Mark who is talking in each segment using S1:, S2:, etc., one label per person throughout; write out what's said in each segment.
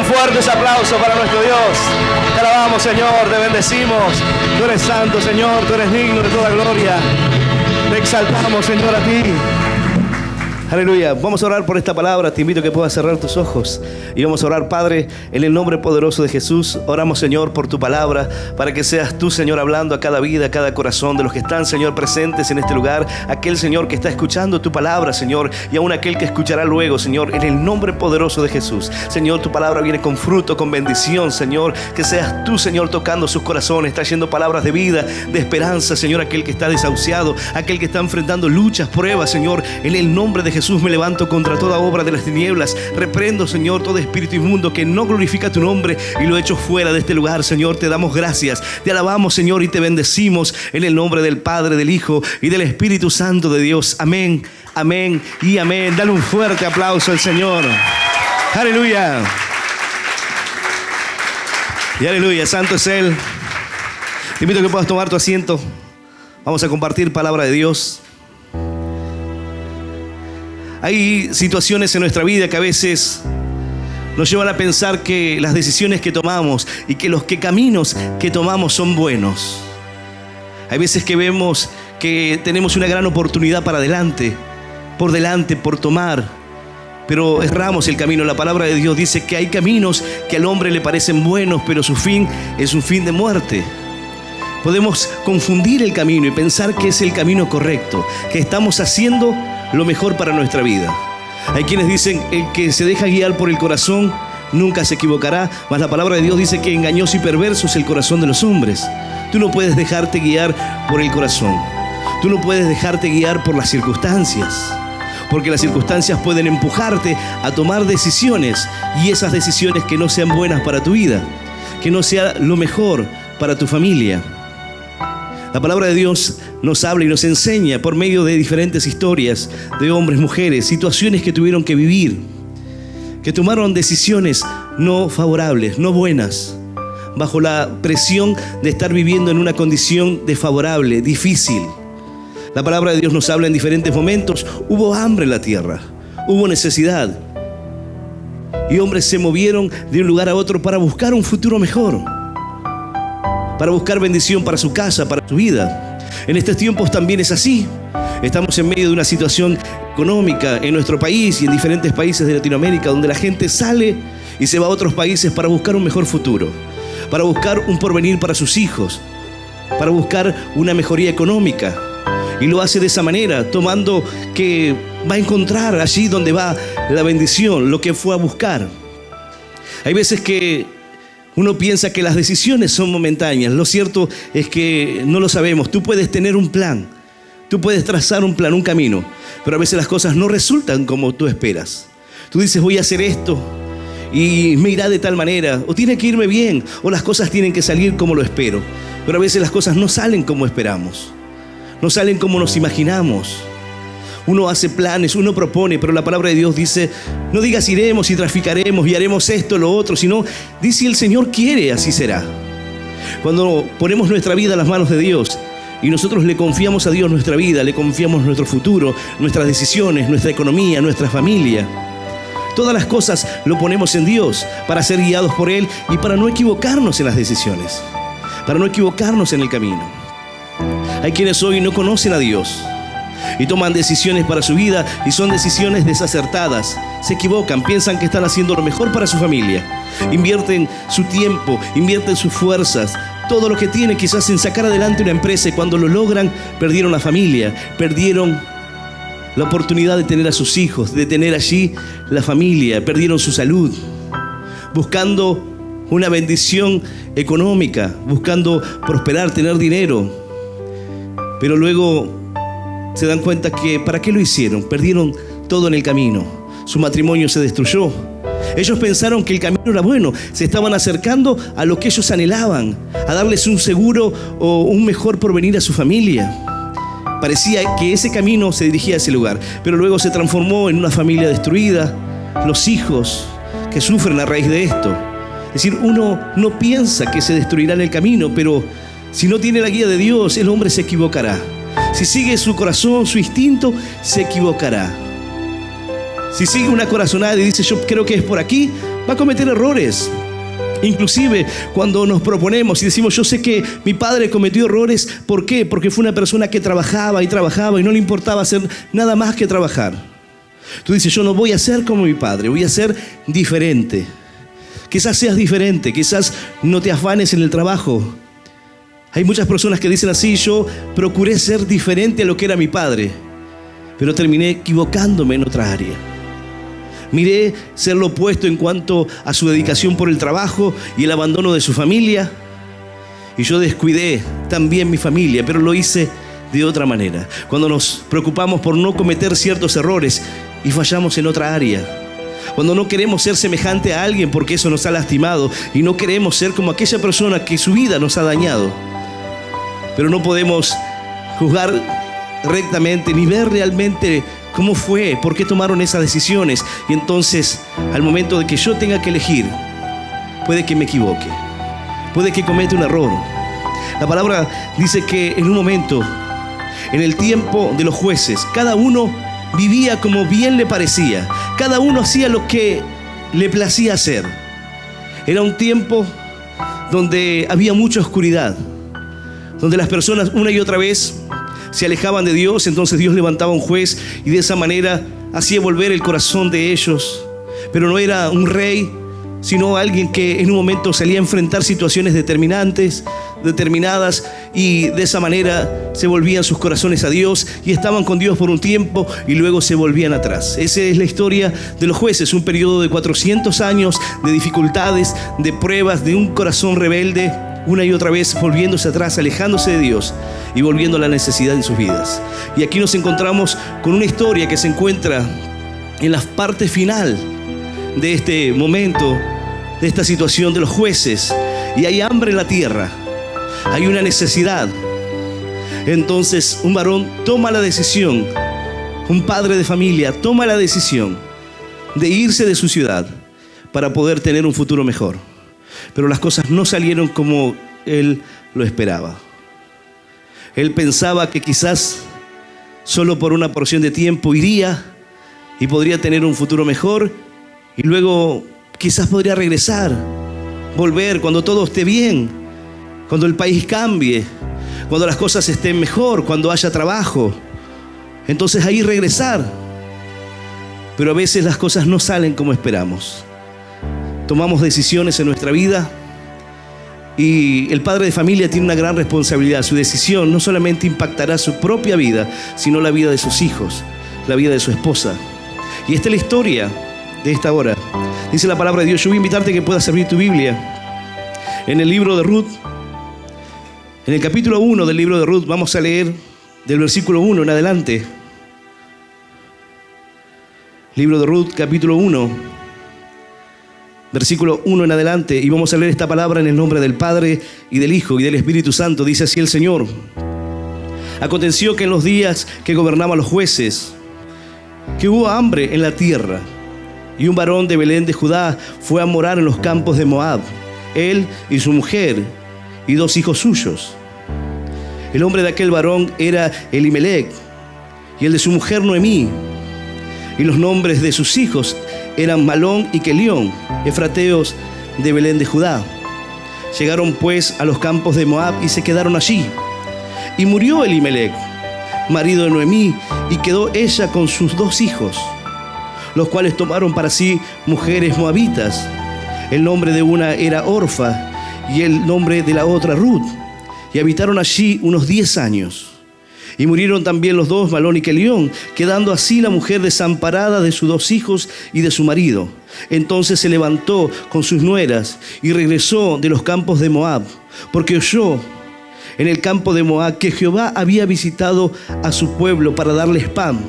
S1: fuerte ese aplauso para nuestro Dios. Te alabamos, Señor, te bendecimos. Tú eres santo, Señor, tú eres digno de toda gloria. Te exaltamos, Señor, a ti. Aleluya. Vamos a orar por esta palabra. Te invito a que puedas cerrar tus ojos y vamos a orar, Padre, en el nombre poderoso de Jesús. Oramos, Señor, por tu palabra, para que seas tú, Señor, hablando a cada vida, a cada corazón de los que están, Señor, presentes en este lugar. Aquel, Señor, que está escuchando tu palabra, Señor, y aún aquel que escuchará luego, Señor, en el nombre poderoso de Jesús. Señor, tu palabra viene con fruto, con bendición, Señor. Que seas tú, Señor, tocando sus corazones, trayendo palabras de vida, de esperanza, Señor, aquel que está desahuciado, aquel que está enfrentando luchas, pruebas, Señor. En el nombre de Jesús me levanto contra toda obra de las tinieblas. Reprendo, Señor, todo espíritu inmundo que no glorifica tu nombre y lo echo fuera de este lugar, Señor. Te damos gracias, te alabamos, Señor, y te bendecimos en el nombre del Padre, del Hijo y del Espíritu Santo de Dios. Amén, amén y amén. Dale un fuerte aplauso al Señor. Aleluya. Y aleluya, santo es Él. Te invito a que puedas tomar tu asiento. Vamos a compartir palabra de Dios. Hay situaciones en nuestra vida que a veces nos llevan a pensar que las decisiones que tomamos y que los caminos que tomamos son buenos. Hay veces que vemos que tenemos una gran oportunidad por delante, por tomar, pero erramos el camino. La palabra de Dios dice que hay caminos que al hombre le parecen buenos, pero su fin es un fin de muerte. Podemos confundir el camino y pensar que es el camino correcto, que estamos haciendo lo mejor para nuestra vida. Hay quienes dicen: el que se deja guiar por el corazón nunca se equivocará, mas la palabra de Dios dice que engañoso y perverso es el corazón de los hombres. Tú no puedes dejarte guiar por el corazón. Tú no puedes dejarte guiar por las circunstancias, porque las circunstancias pueden empujarte a tomar decisiones, y esas decisiones que no sean buenas para tu vida, que no sea lo mejor para tu familia. La palabra de Dios nos habla y nos enseña por medio de diferentes historias de hombres, mujeres, situaciones que tuvieron que vivir, que tomaron decisiones no favorables, no buenas, bajo la presión de estar viviendo en una condición desfavorable, difícil. La palabra de Dios nos habla en diferentes momentos. Hubo hambre en la tierra, hubo necesidad, y hombres se movieron de un lugar a otro para buscar un futuro mejor, para buscar bendición para su casa, para su vida. En estos tiempos también es así. Estamos en medio de una situación económica en nuestro país y en diferentes países de Latinoamérica, donde la gente sale y se va a otros países para buscar un mejor futuro, para buscar un porvenir para sus hijos, para buscar una mejoría económica. Y lo hace de esa manera, tomando que va a encontrar allí donde va la bendición, lo que fue a buscar. Hay veces que uno piensa que las decisiones son momentáneas. Lo cierto es que no lo sabemos. Tú puedes tener un plan, tú puedes trazar un plan, un camino, pero a veces las cosas no resultan como tú esperas. Tú dices: voy a hacer esto y me irá de tal manera, o tiene que irme bien, o las cosas tienen que salir como lo espero. Pero a veces las cosas no salen como esperamos, no salen como nos imaginamos. Uno hace planes, uno propone, pero la palabra de Dios dice: no digas iremos y traficaremos y haremos esto, lo otro, sino di: si el Señor quiere, así será. Cuando ponemos nuestra vida en las manos de Dios y nosotros le confiamos a Dios nuestra vida, le confiamos nuestro futuro, nuestras decisiones, nuestra economía, nuestra familia, todas las cosas lo ponemos en Dios para ser guiados por Él y para no equivocarnos en las decisiones, para no equivocarnos en el camino. Hay quienes hoy no conocen a Dios y toman decisiones para su vida y son decisiones desacertadas. Se equivocan, piensan que están haciendo lo mejor para su familia. Invierten su tiempo, invierten sus fuerzas, todo lo que tienen quizás en sacar adelante una empresa, y cuando lo logran, perdieron la familia, perdieron la oportunidad de tener a sus hijos, de tener allí la familia, perdieron su salud, buscando una bendición económica, buscando prosperar, tener dinero. Pero luego se dan cuenta que ¿para qué lo hicieron? Perdieron todo en el camino. Su matrimonio se destruyó. Ellos pensaron que el camino era bueno. Se estaban acercando a lo que ellos anhelaban, a darles un seguro o un mejor porvenir a su familia. Parecía que ese camino se dirigía a ese lugar, pero luego se transformó en una familia destruida, los hijos que sufren a raíz de esto. Es decir, uno no piensa que se destruirá en el camino, pero si no tiene la guía de Dios, el hombre se equivocará. Si sigue su corazón, su instinto, se equivocará. Si sigue una corazonada y dice yo creo que es por aquí, va a cometer errores. Inclusive cuando nos proponemos y decimos yo sé que mi padre cometió errores, ¿por qué? Porque fue una persona que trabajaba y no le importaba hacer nada más que trabajar. Tú dices yo no voy a ser como mi padre, voy a ser diferente. Quizás seas diferente, quizás no te afanes en el trabajo. Hay muchas personas que dicen así, yo procuré ser diferente a lo que era mi padre, pero terminé equivocándome en otra área. Miré ser lo opuesto en cuanto a su dedicación por el trabajo y el abandono de su familia. Y yo descuidé también mi familia, pero lo hice de otra manera. Cuando nos preocupamos por no cometer ciertos errores y fallamos en otra área. Cuando no queremos ser semejante a alguien porque eso nos ha lastimado y no queremos ser como aquella persona que su vida nos ha dañado. Pero no podemos juzgar rectamente ni ver realmente cómo fue, por qué tomaron esas decisiones. Y entonces, al momento de que yo tenga que elegir, puede que me equivoque, puede que cometa un error. La palabra dice que en un momento, en el tiempo de los jueces, cada uno vivía como bien le parecía. Cada uno hacía lo que le placía hacer. Era un tiempo donde había mucha oscuridad, donde las personas una y otra vez se alejaban de Dios. Entonces Dios levantaba un juez y de esa manera hacía volver el corazón de ellos. Pero no era un rey, sino alguien que en un momento salía a enfrentar situaciones determinadas, y de esa manera se volvían sus corazones a Dios y estaban con Dios por un tiempo y luego se volvían atrás. Esa es la historia de los jueces, un periodo de 400 años de dificultades, de pruebas, de un corazón rebelde, una y otra vez volviéndose atrás, alejándose de Dios y volviendo a la necesidad en sus vidas. Y aquí nos encontramos con una historia que se encuentra en la parte final de este momento, de esta situación de los jueces. Y hay hambre en la tierra, hay una necesidad. Entonces un varón toma la decisión, un padre de familia toma la decisión de irse de su ciudad para poder tener un futuro mejor. Pero las cosas no salieron como él lo esperaba. Él pensaba que quizás solo por una porción de tiempo iría y podría tener un futuro mejor y luego quizás podría regresar, volver cuando todo esté bien, cuando el país cambie, cuando las cosas estén mejor, cuando haya trabajo. Entonces ahí regresar. Pero a veces las cosas no salen como esperamos. Tomamos decisiones en nuestra vida y el padre de familia tiene una gran responsabilidad. Su decisión no solamente impactará su propia vida, sino la vida de sus hijos, la vida de su esposa. Y esta es la historia de esta hora. Dice la palabra de Dios. Yo voy a invitarte a que puedas abrir tu Biblia en el libro de Ruth. En el capítulo 1 del libro de Ruth vamos a leer del versículo 1 en adelante. Libro de Ruth, capítulo 1. Versículo 1 en adelante, y vamos a leer esta palabra en el nombre del Padre, y del Hijo, y del Espíritu Santo. Dice así el Señor. Aconteció que en los días que gobernaban los jueces, que hubo hambre en la tierra, y un varón de Belén de Judá fue a morar en los campos de Moab, él y su mujer, y 2 hijos suyos. El nombre de aquel varón era Elimelec, y el de su mujer Noemí, y los nombres de sus hijos eran Malón y Kelión, efrateos de Belén de Judá. Llegaron pues a los campos de Moab y se quedaron allí. Y murió Elimelec, marido de Noemí, y quedó ella con sus 2 hijos, los cuales tomaron para sí mujeres moabitas. El nombre de una era Orfa y el nombre de la otra Ruth, y habitaron allí unos 10 años. Y murieron también los 2, Malón y Kelión, quedando así la mujer desamparada de sus 2 hijos y de su marido. Entonces se levantó con sus nueras y regresó de los campos de Moab, porque oyó en el campo de Moab que Jehová había visitado a su pueblo para darles pan.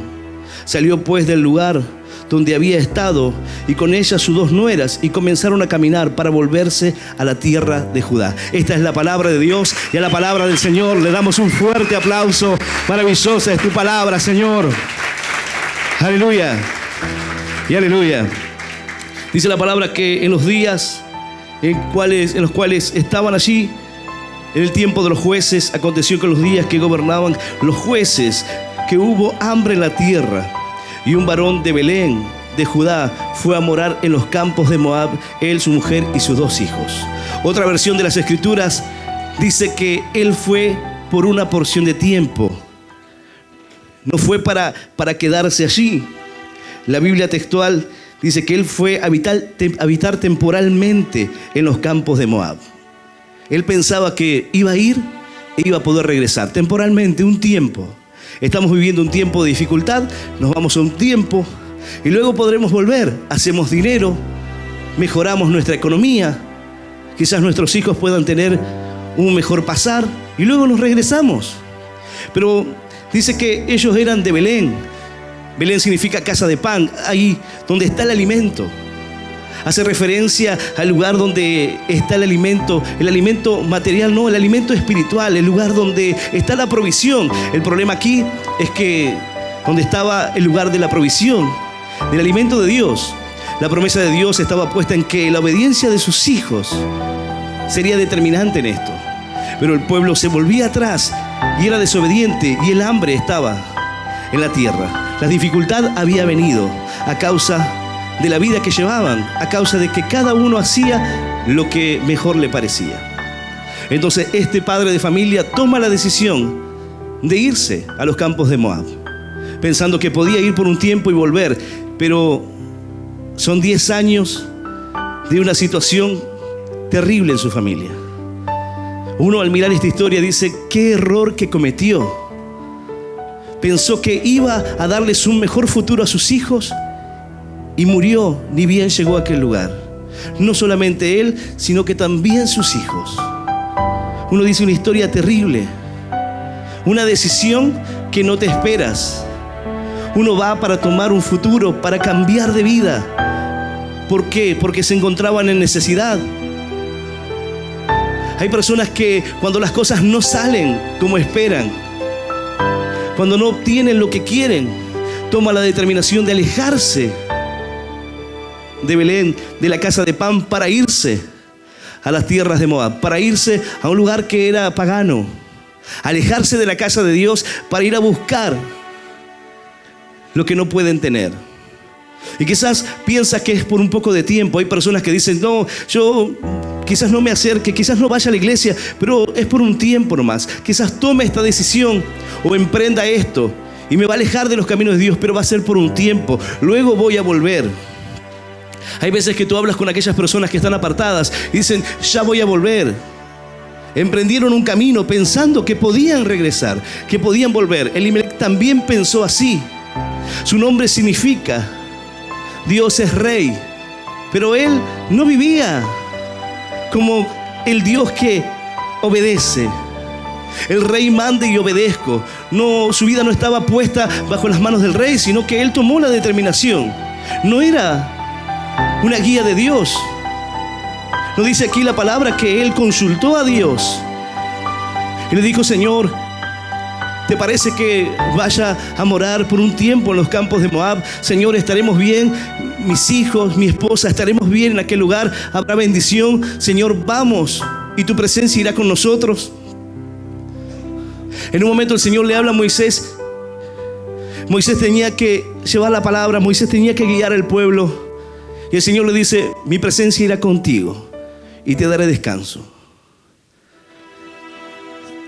S1: Salió pues del lugar donde había estado y con ella sus 2 nueras y comenzaron a caminar para volverse a la tierra de Judá. Esta es la palabra de Dios y a la palabra del Señor le damos un fuerte aplauso. Maravillosa es tu palabra, Señor. Aleluya y aleluya. Dice la palabra que en los días en los cuales estaban allí, en el tiempo de los jueces, aconteció que en los días que gobernaban los jueces, que hubo hambre en la tierra. Y un varón de Belén, de Judá fue a morar en los campos de Moab, él, su mujer y sus 2 hijos. Otra versión de las Escrituras dice que él fue por una porción de tiempo. No fue para quedarse allí. La Biblia textual dice que él fue a habitar temporalmente en los campos de Moab. Él pensaba que iba a ir e iba a poder regresar temporalmente, un tiempo. Estamos viviendo un tiempo de dificultad, nos vamos a un tiempo y luego podremos volver. Hacemos dinero, mejoramos nuestra economía, quizás nuestros hijos puedan tener un mejor pasar y luego nos regresamos. Pero dice que ellos eran de Belén. Belén significa casa de pan, ahí donde está el alimento. Hace referencia al lugar donde está el alimento material, no, el alimento espiritual, el lugar donde está la provisión. El problema aquí es que donde estaba el lugar de la provisión, del alimento de Dios, la promesa de Dios estaba puesta en que la obediencia de sus hijos sería determinante en esto. Pero el pueblo se volvía atrás y era desobediente y el hambre estaba en la tierra. La dificultad había venido a causa de la vida que llevaban, a causa de que cada uno hacía lo que mejor le parecía. Entonces este padre de familia toma la decisión de irse a los campos de Moab, pensando que podía ir por un tiempo y volver, pero son 10 años de una situación terrible en su familia. Uno al mirar esta historia dice, qué error que cometió. Pensó que iba a darles un mejor futuro a sus hijos y murió, ni bien llegó a aquel lugar. No solamente él, sino que también sus hijos. Uno dice una historia terrible, una decisión que no te esperas. Uno va para tomar un futuro, para cambiar de vida. ¿Por qué? Porque se encontraban en necesidad. Hay personas que cuando las cosas no salen como esperan, cuando no obtienen lo que quieren, toman la determinación de alejarse de Belén, de la casa de pan, para irse a las tierras de Moab, para irse a un lugar que era pagano, alejarse de la casa de Dios para ir a buscar lo que no pueden tener. Y quizás piensas que es por un poco de tiempo. Hay personas que dicen, no, yo quizás no me acerque, quizás no vaya a la iglesia, pero es por un tiempo nomás. Quizás tome esta decisión o emprenda esto y me va a alejar de los caminos de Dios, pero va a ser por un tiempo. Luego voy a volver. Hay veces que tú hablas con aquellas personas que están apartadas y dicen, ya voy a volver. Emprendieron un camino pensando que podían regresar, que podían volver. Elimelec también pensó así. Su nombre significa Dios es rey, pero él no vivía como el Dios que obedece. El rey manda y obedezco. No, su vida no estaba puesta bajo las manos del rey, sino que él tomó la determinación. No era una guía de Dios. No dice aquí la palabra que él consultó a Dios y le dijo, Señor, ¿te parece que vaya a morar por un tiempo en los campos de Moab? Señor, ¿estaremos bien? Mis hijos, mi esposa, ¿estaremos bien en aquel lugar? ¿Habrá bendición? Señor, vamos y tu presencia irá con nosotros. En un momento el Señor le habla a Moisés. Moisés tenía que llevar la palabra, Moisés tenía que guiar al pueblo. Y el Señor le dice, mi presencia irá contigo y te daré descanso.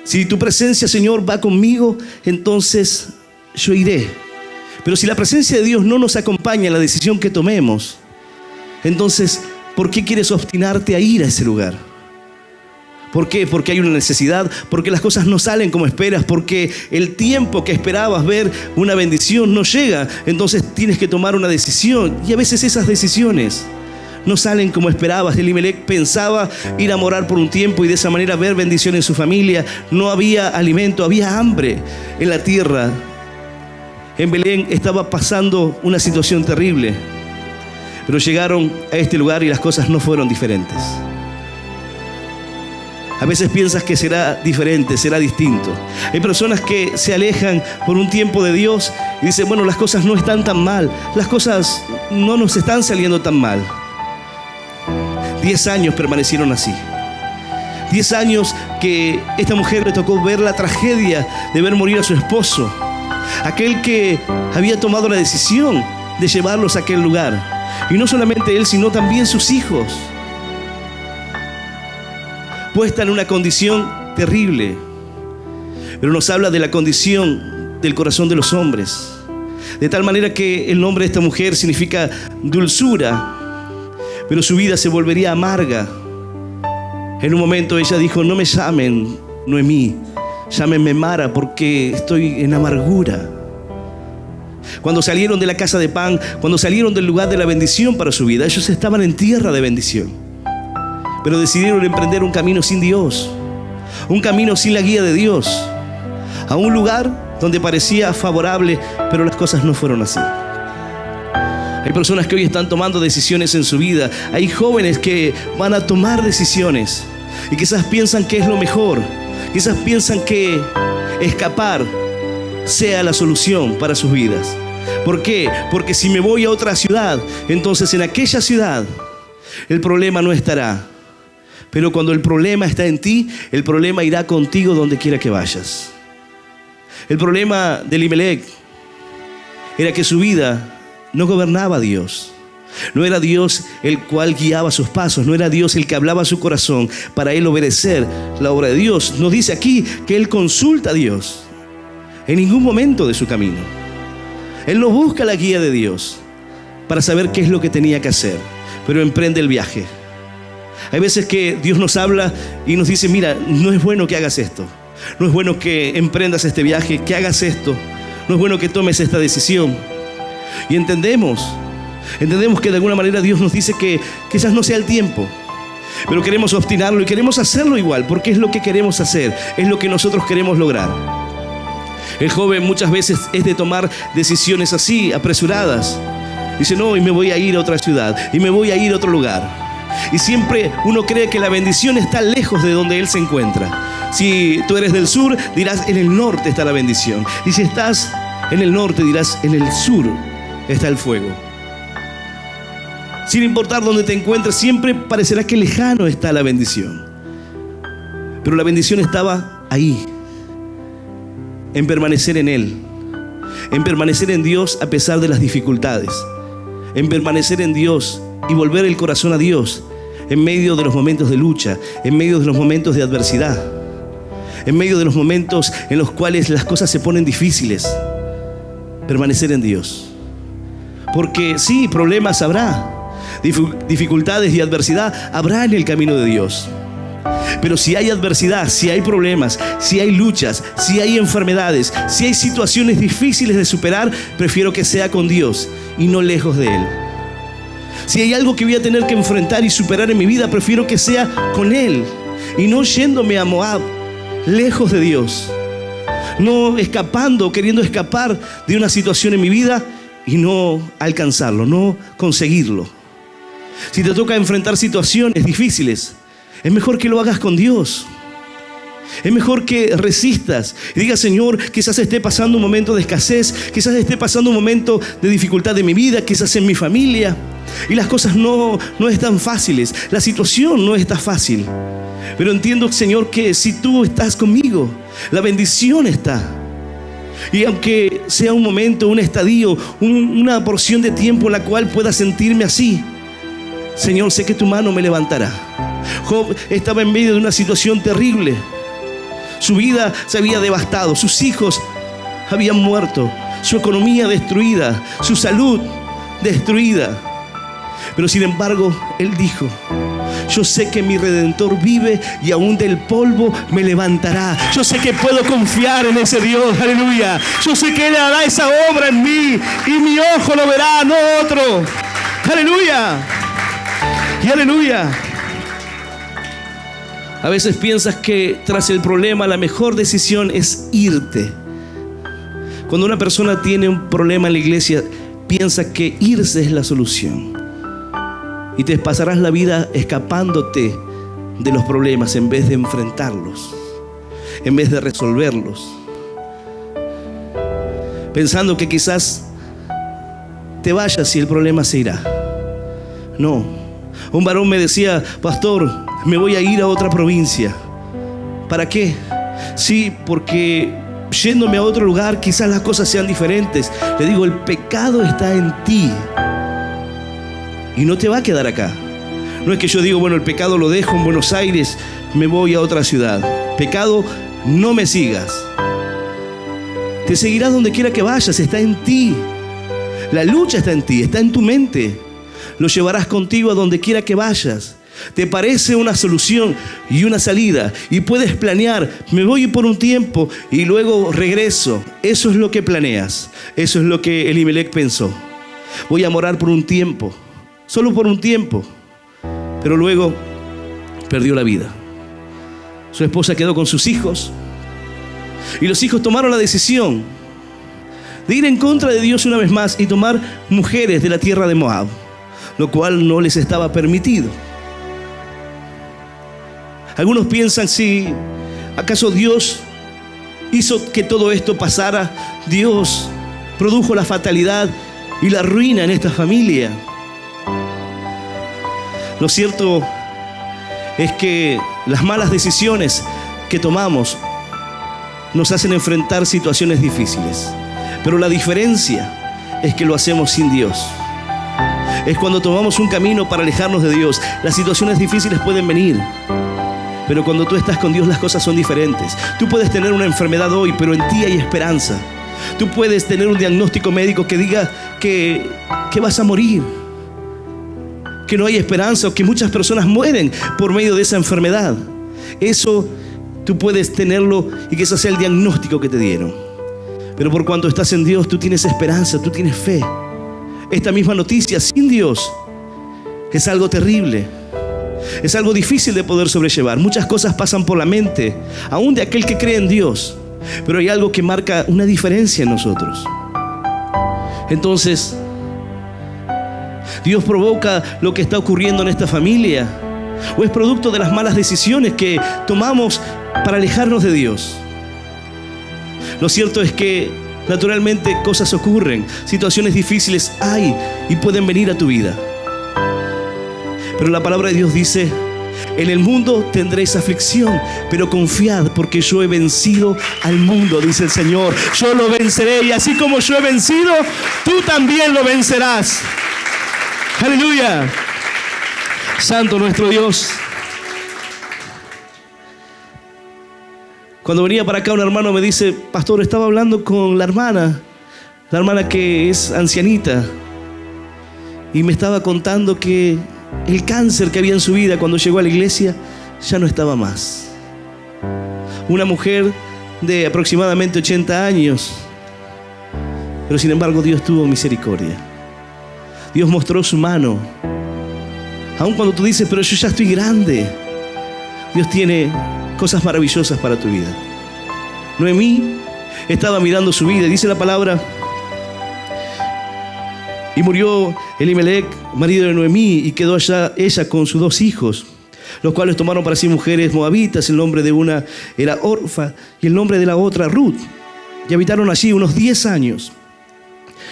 S1: Si tu presencia, Señor, va conmigo, entonces yo iré. Pero si la presencia de Dios no nos acompaña en la decisión que tomemos, entonces, ¿por qué quieres obstinarte a ir a ese lugar? ¿Por qué? Porque hay una necesidad, porque las cosas no salen como esperas, porque el tiempo que esperabas ver una bendición no llega. Entonces tienes que tomar una decisión y a veces esas decisiones no salen como esperabas. Elimelec pensaba ir a morar por un tiempo y de esa manera ver bendición en su familia. No había alimento, había hambre en la tierra. En Belén estaba pasando una situación terrible, pero llegaron a este lugar y las cosas no fueron diferentes. A veces piensas que será diferente, será distinto. Hay personas que se alejan por un tiempo de Dios y dicen, bueno, las cosas no están tan mal, las cosas no nos están saliendo tan mal. 10 años permanecieron así. 10 años que esta mujer le tocó ver la tragedia de ver morir a su esposo. Aquel que había tomado la decisión de llevarlos a aquel lugar. Y no solamente él, sino también sus hijos. Puesta en una condición terrible. Pero nos habla de la condición del corazón de los hombres. De tal manera que el nombre de esta mujer significa dulzura, pero su vida se volvería amarga. En un momento ella dijo: no me llamen Noemí, llámenme Mara, porque estoy en amargura. Cuando salieron de la casa de pan, cuando salieron del lugar de la bendición para su vida, ellos estaban en tierra de bendición, pero decidieron emprender un camino sin Dios, un camino sin la guía de Dios, a un lugar donde parecía favorable, pero las cosas no fueron así. Hay personas que hoy están tomando decisiones en su vida. Hay jóvenes que van a tomar decisiones y quizás piensan que es lo mejor. Quizás piensan que escapar sea la solución para sus vidas. ¿Por qué? Porque si me voy a otra ciudad, entonces en aquella ciudad el problema no estará. Pero cuando el problema está en ti, el problema irá contigo donde quiera que vayas. El problema de Elimelec era que su vida no gobernaba a Dios. No era Dios el cual guiaba sus pasos. No era Dios el que hablaba a su corazón para él obedecer la obra de Dios. Nos dice aquí que él consulta a Dios en ningún momento de su camino. Él no busca la guía de Dios para saber qué es lo que tenía que hacer, pero emprende el viaje. Hay veces que Dios nos habla y nos dice: mira, no es bueno que hagas esto. No es bueno que emprendas este viaje, que hagas esto. No es bueno que tomes esta decisión. Y entendemos que de alguna manera Dios nos dice que quizás no sea el tiempo, pero queremos obstinarlo y queremos hacerlo igual, porque es lo que queremos hacer, es lo que nosotros queremos lograr. El joven muchas veces es de tomar decisiones así, apresuradas. Dice: no, y me voy a ir a otra ciudad, y me voy a ir a otro lugar. Y siempre uno cree que la bendición está lejos de donde él se encuentra. Si tú eres del sur, dirás: en el norte está la bendición. Y si estás en el norte, dirás: en el sur está el fuego. Sin importar dónde te encuentres, siempre parecerá que lejano está la bendición. Pero la bendición estaba ahí, en permanecer en Él, en permanecer en Dios a pesar de las dificultades, en permanecer en Dios y volver el corazón a Dios en medio de los momentos de lucha, en medio de los momentos de adversidad, en medio de los momentos en los cuales las cosas se ponen difíciles. Permanecer en Dios. Porque sí, problemas habrá, dificultades y adversidad habrá en el camino de Dios. Pero si hay adversidad, si hay problemas, si hay luchas, si hay enfermedades, si hay situaciones difíciles de superar, prefiero que sea con Dios y no lejos de Él. Si hay algo que voy a tener que enfrentar y superar en mi vida, prefiero que sea con Él y no yéndome a Moab, lejos de Dios. No escapando, queriendo escapar de una situación en mi vida y no alcanzarlo, no conseguirlo. Si te toca enfrentar situaciones difíciles, es mejor que lo hagas con Dios. Es mejor que resistas y digas: Señor, quizás esté pasando un momento de escasez, quizás esté pasando un momento de dificultad de mi vida, quizás en mi familia, y las cosas no están fáciles, la situación no está fácil. Pero entiendo, Señor, que si tú estás conmigo, la bendición está. Y aunque sea un momento, un estadio, una porción de tiempo en la cual pueda sentirme así, Señor, sé que tu mano me levantará. Job estaba en medio de una situación terrible. Su vida se había devastado, sus hijos habían muerto, su economía destruida, su salud destruida. Pero sin embargo, él dijo: yo sé que mi Redentor vive y aún del polvo me levantará. Yo sé que puedo confiar en ese Dios, aleluya. Yo sé que Él hará esa obra en mí y mi ojo lo verá, no otro. Aleluya. Y aleluya. A veces piensas que tras el problema la mejor decisión es irte. Cuando una persona tiene un problema en la iglesia, piensa que irse es la solución. Y te pasarás la vida escapándote de los problemas en vez de enfrentarlos, en vez de resolverlos. Pensando que quizás te vayas y el problema se irá. No. Un varón me decía: pastor, me voy a ir a otra provincia. ¿Para qué? Sí, porque yéndome a otro lugar, quizás las cosas sean diferentes. Le digo, el pecado está en ti y no te va a quedar acá. No es que yo digo, bueno, el pecado lo dejo en Buenos Aires, me voy a otra ciudad. Pecado, no me sigas. Te seguirás donde quiera que vayas, está en ti. La lucha está en ti, está en tu mente. Lo llevarás contigo a donde quiera que vayas. Te parece una solución y una salida, y puedes planear, me voy por un tiempo y luego regreso. Eso es lo que planeas. Eso es lo que Elimelec pensó. Voy a morar por un tiempo, solo por un tiempo. Pero luego perdió la vida. Su esposa quedó con sus hijos y los hijos tomaron la decisión de ir en contra de Dios una vez más y tomar mujeres de la tierra de Moab, lo cual no les estaba permitido. Algunos piensan, si ¿acaso Dios hizo que todo esto pasara? Dios produjo la fatalidad y la ruina en esta familia. Lo cierto es que las malas decisiones que tomamos nos hacen enfrentar situaciones difíciles. Pero la diferencia es que lo hacemos sin Dios. Es cuando tomamos un camino para alejarnos de Dios. Las situaciones difíciles pueden venir, pero cuando tú estás con Dios las cosas son diferentes. Tú puedes tener una enfermedad hoy, pero en ti hay esperanza. Tú puedes tener un diagnóstico médico que diga que vas a morir, que no hay esperanza, o que muchas personas mueren por medio de esa enfermedad. Eso tú puedes tenerlo y que ese sea el diagnóstico que te dieron. Pero por cuanto estás en Dios, tú tienes esperanza, tú tienes fe. Esta misma noticia sin Dios es algo terrible. Es algo difícil de poder sobrellevar. Muchas cosas pasan por la mente, aún de aquel que cree en Dios. Pero hay algo que marca una diferencia en nosotros. Entonces, ¿Dios provoca lo que está ocurriendo en esta familia? ¿O es producto de las malas decisiones que tomamos para alejarnos de Dios? Lo cierto es que naturalmente cosas ocurren, situaciones difíciles hay y pueden venir a tu vida. Pero la palabra de Dios dice, en el mundo tendréis aflicción, pero confiad porque yo he vencido al mundo, dice el Señor. Yo lo venceré, y así como yo he vencido, tú también lo vencerás. ¡Aleluya! Santo nuestro Dios. Cuando venía para acá un hermano me dice, pastor, estaba hablando con la hermana que es ancianita, y me estaba contando que el cáncer que había en su vida cuando llegó a la iglesia ya no estaba más. Una mujer de aproximadamente 80 años, pero sin embargo Dios tuvo misericordia. Dios mostró su mano. Aun cuando tú dices, pero yo ya estoy grande, Dios tiene cosas maravillosas para tu vida. Noemí estaba mirando su vida, dice la palabra, y murió Elimelec, marido de Noemí, y quedó allá ella con sus 2 hijos, los cuales tomaron para sí mujeres moabitas. El nombre de una era Orfa y el nombre de la otra Ruth, y habitaron allí unos 10 años.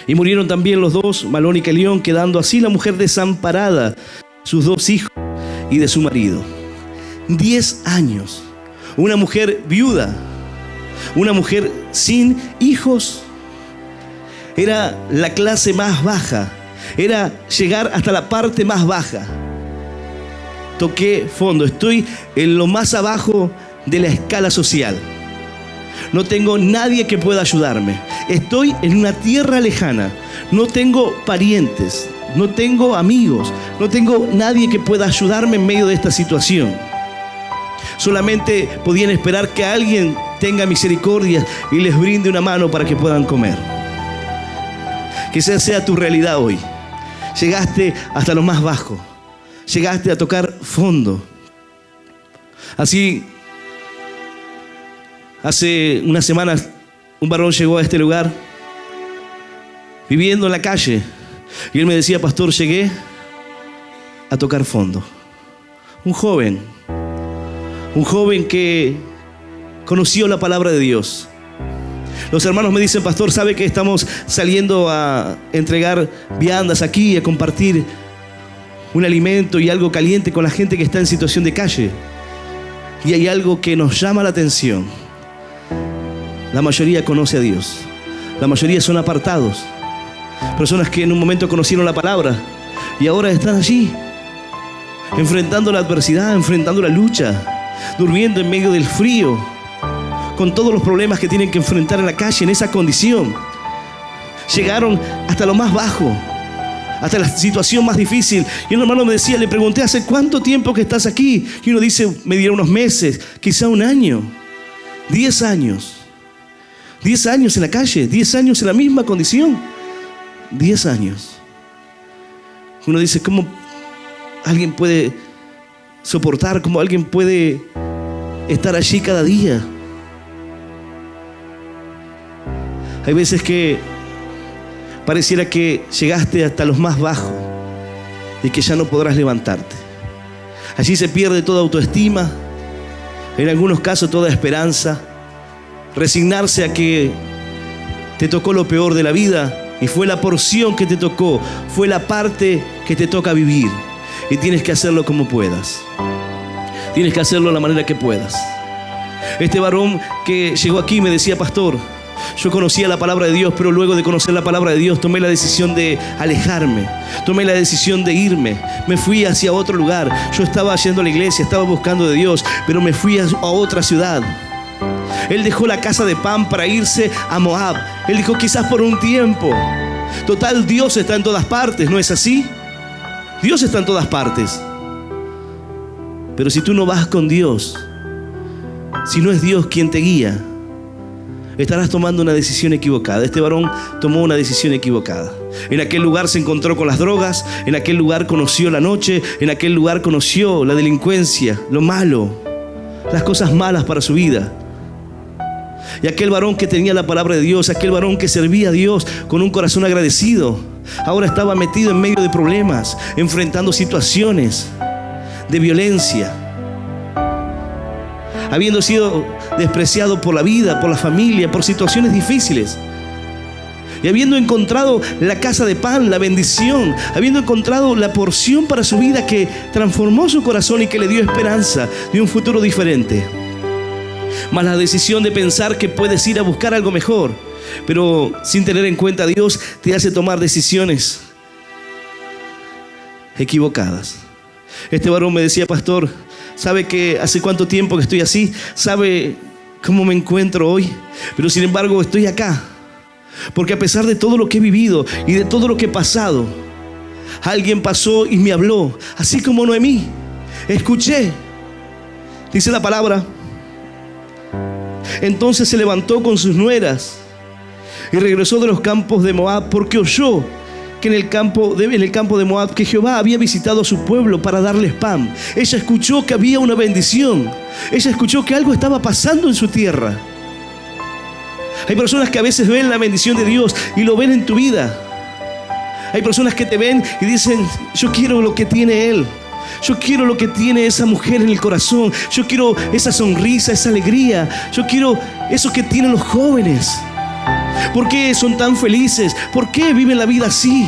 S1: Y murieron también los 2, Malón y Kelión, quedando así la mujer desamparada, sus 2 hijos y de su marido. 10 años. Una mujer viuda, una mujer sin hijos. Era la clase más baja, era llegar hasta la parte más baja. Toqué fondo, estoy en lo más abajo de la escala social. No tengo nadie que pueda ayudarme. Estoy en una tierra lejana. No tengo parientes, no tengo amigos, no tengo nadie que pueda ayudarme en medio de esta situación. Solamente podían esperar que alguien tenga misericordia y les brinde una mano para que puedan comer. Que esa sea tu realidad hoy. Llegaste hasta lo más bajo. Llegaste a tocar fondo. Así, hace unas semanas, un varón llegó a este lugar viviendo en la calle. Y él me decía, pastor, llegué a tocar fondo. Un joven que conoció la palabra de Dios. Los hermanos me dicen, pastor, ¿sabe que estamos saliendo a entregar viandas aquí, a compartir un alimento y algo caliente con la gente que está en situación de calle? Y hay algo que nos llama la atención. la mayoría conoce a Dios. La mayoría son apartados. Personas que en un momento conocieron la palabra y ahora están allí, enfrentando la adversidad, enfrentando la lucha, durmiendo en medio del frío, con todos los problemas que tienen que enfrentar en la calle, en esa condición. Llegaron hasta lo más bajo, hasta la situación más difícil. Y un hermano me decía, le pregunté, ¿hace cuánto tiempo que estás aquí? Y uno dice, me dirá unos meses, quizá un año, 10 años. 10 años en la calle, 10 años en la misma condición. 10 años. Uno dice, ¿cómo alguien puede soportar? ¿Cómo alguien puede estar allí cada día? Hay veces que pareciera que llegaste hasta los más bajos y que ya no podrás levantarte. Allí se pierde toda autoestima, en algunos casos toda esperanza. Resignarse a que te tocó lo peor de la vida y fue la porción que te tocó, fue la parte que te toca vivir y tienes que hacerlo como puedas. Tienes que hacerlo de la manera que puedas. Este varón que llegó aquí me decía, pastor, yo conocía la palabra de Dios, pero luego de conocer la palabra de Dios tomé la decisión de alejarme, tomé la decisión de irme, me fui hacia otro lugar. Yo estaba yendo a la iglesia, estaba buscando de Dios, pero me fui a otra ciudad. Él dejó la casa de pan para irse a Moab. Él dijo, quizás por un tiempo. Total, Dios está en todas partes, ¿no es así? Dios está en todas partes. Pero si tú no vas con Dios, si no es Dios quien te guía, estarás tomando una decisión equivocada. Este varón tomó una decisión equivocada. En aquel lugar se encontró con las drogas, en aquel lugar conoció la noche, en aquel lugar conoció la delincuencia, lo malo, las cosas malas para su vida. Y aquel varón que tenía la palabra de Dios, aquel varón que servía a Dios con un corazón agradecido, ahora estaba metido en medio de problemas, enfrentando situaciones de violencia, habiendo sido despreciado por la vida, por la familia, por situaciones difíciles. Y habiendo encontrado la casa de pan, la bendición, habiendo encontrado la porción para su vida que transformó su corazón y que le dio esperanza de un futuro diferente. Más la decisión de pensar que puedes ir a buscar algo mejor, pero sin tener en cuenta a Dios, te hace tomar decisiones equivocadas. Este varón me decía, pastor, ¿sabe que hace cuánto tiempo que estoy así? ¿Sabe cómo me encuentro hoy? Pero sin embargo estoy acá, porque a pesar de todo lo que he vivido y de todo lo que he pasado, alguien pasó y me habló, así como Noemí. Escuché, dice la palabra. Entonces se levantó con sus nueras y regresó de los campos de Moab, porque oyó que en el campo de Moab que Jehová había visitado a su pueblo para darles pan. Ella escuchó que había una bendición. Ella escuchó que algo estaba pasando en su tierra. Hay personas que a veces ven la bendición de Dios y lo ven en tu vida. Hay personas que te ven y dicen, yo quiero lo que tiene él. Yo quiero lo que tiene esa mujer en el corazón. Yo quiero esa sonrisa, esa alegría. Yo quiero eso que tienen los jóvenes. ¿Por qué son tan felices? ¿Por qué viven la vida así?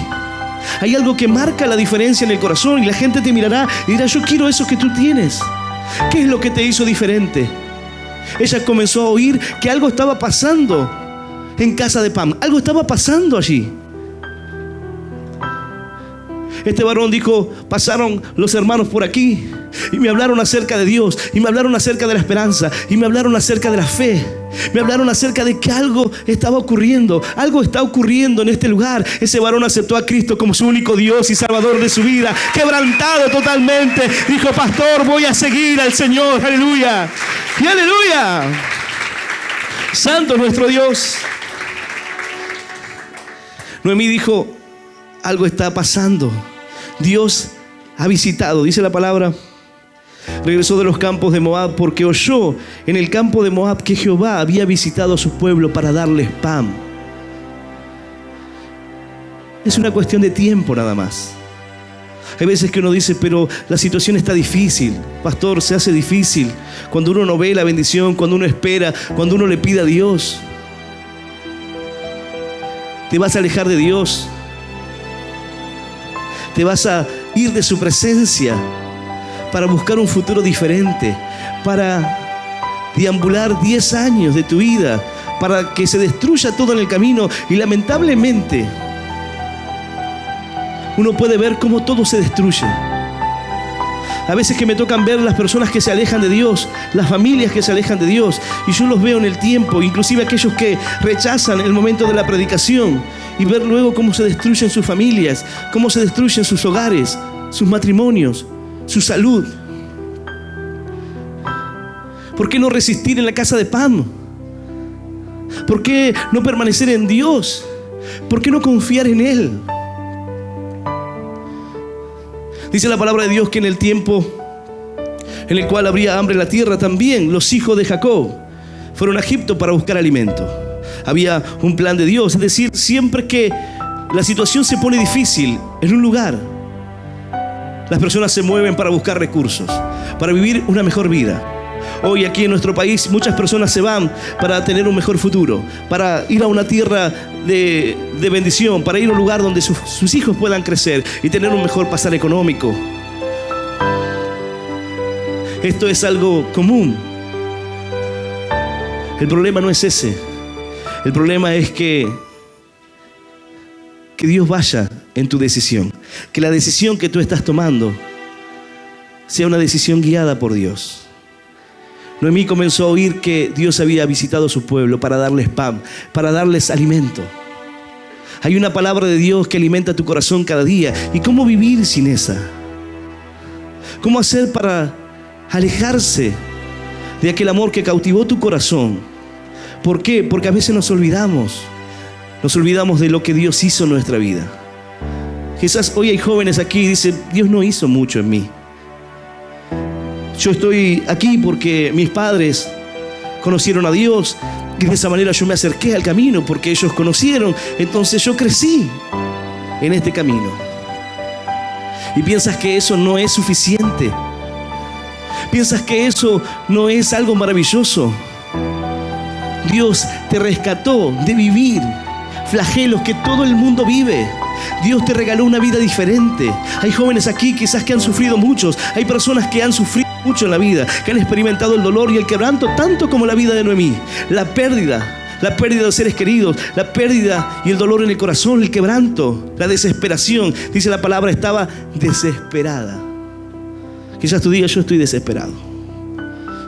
S1: Hay algo que marca la diferencia en el corazón y la gente te mirará y dirá, yo quiero eso que tú tienes. ¿Qué es lo que te hizo diferente? Ella comenzó a oír que algo estaba pasando en casa de pan. Algo estaba pasando allí. Este varón dijo, pasaron los hermanos por aquí y me hablaron acerca de Dios, y me hablaron acerca de la esperanza, y me hablaron acerca de la fe. Me hablaron acerca de que algo estaba ocurriendo, algo está ocurriendo en este lugar. Ese varón aceptó a Cristo como su único Dios y Salvador de su vida, quebrantado totalmente. Dijo, pastor, voy a seguir al Señor, aleluya, y aleluya. Santo es nuestro Dios. Noemí dijo, algo está pasando. Dios ha visitado, dice la palabra. Regresó de los campos de Moab porque oyó en el campo de Moab que Jehová había visitado a su pueblo para darles pan. Es una cuestión de tiempo nada más. Hay veces que uno dice, pero la situación está difícil. Pastor, se hace difícil cuando uno no ve la bendición, cuando uno espera, cuando uno le pide a Dios. Te vas a alejar de Dios. Te vas a ir de su presencia para buscar un futuro diferente, para deambular 10 años de tu vida para que se destruya todo en el camino. Y lamentablemente uno puede ver cómo todo se destruye. A veces que me tocan ver las personas que se alejan de Dios, las familias que se alejan de Dios, y yo los veo en el tiempo, inclusive aquellos que rechazan el momento de la predicación, y ver luego cómo se destruyen sus familias, cómo se destruyen sus hogares, sus matrimonios, su salud. ¿Por qué no resistir en la casa de pan? ¿Por qué no permanecer en Dios? ¿Por qué no confiar en Él? Dice la palabra de Dios que en el tiempo en el cual habría hambre en la tierra, también los hijos de Jacob fueron a Egipto para buscar alimento. Había un plan de Dios, es decir, siempre que la situación se pone difícil en un lugar, las personas se mueven para buscar recursos, para vivir una mejor vida. Hoy aquí en nuestro país muchas personas se van para tener un mejor futuro, para ir a una tierra de bendición, para ir a un lugar donde sus hijos puedan crecer y tener un mejor pasar económico. Esto es algo común. El problema no es ese. El problema es que Dios vaya en tu decisión. Que la decisión que tú estás tomando sea una decisión guiada por Dios. Noemí comenzó a oír que Dios había visitado a su pueblo para darles pan, para darles alimento. Hay una palabra de Dios que alimenta tu corazón cada día. ¿Y cómo vivir sin esa? ¿Cómo hacer para alejarse de aquel amor que cautivó tu corazón? ¿Por qué? Porque a veces nos olvidamos de lo que Dios hizo en nuestra vida. Quizás hoy hay jóvenes aquí y dicen: Dios no hizo mucho en mí. Yo estoy aquí porque mis padres conocieron a Dios y de esa manera yo me acerqué al camino porque ellos conocieron. Entonces yo crecí en este camino. Y piensas que eso no es suficiente. Piensas que eso no es algo maravilloso. Dios te rescató de vivir flagelos que todo el mundo vive. Dios te regaló una vida diferente. Hay jóvenes aquí quizás que han sufrido muchos. Hay personas que han sufrido mucho en la vida, que han experimentado el dolor y el quebranto tanto como la vida de Noemí. La pérdida de seres queridos, la pérdida y el dolor en el corazón, el quebranto, la desesperación. Dice la palabra, estaba desesperada. Quizás tú digas: yo estoy desesperado.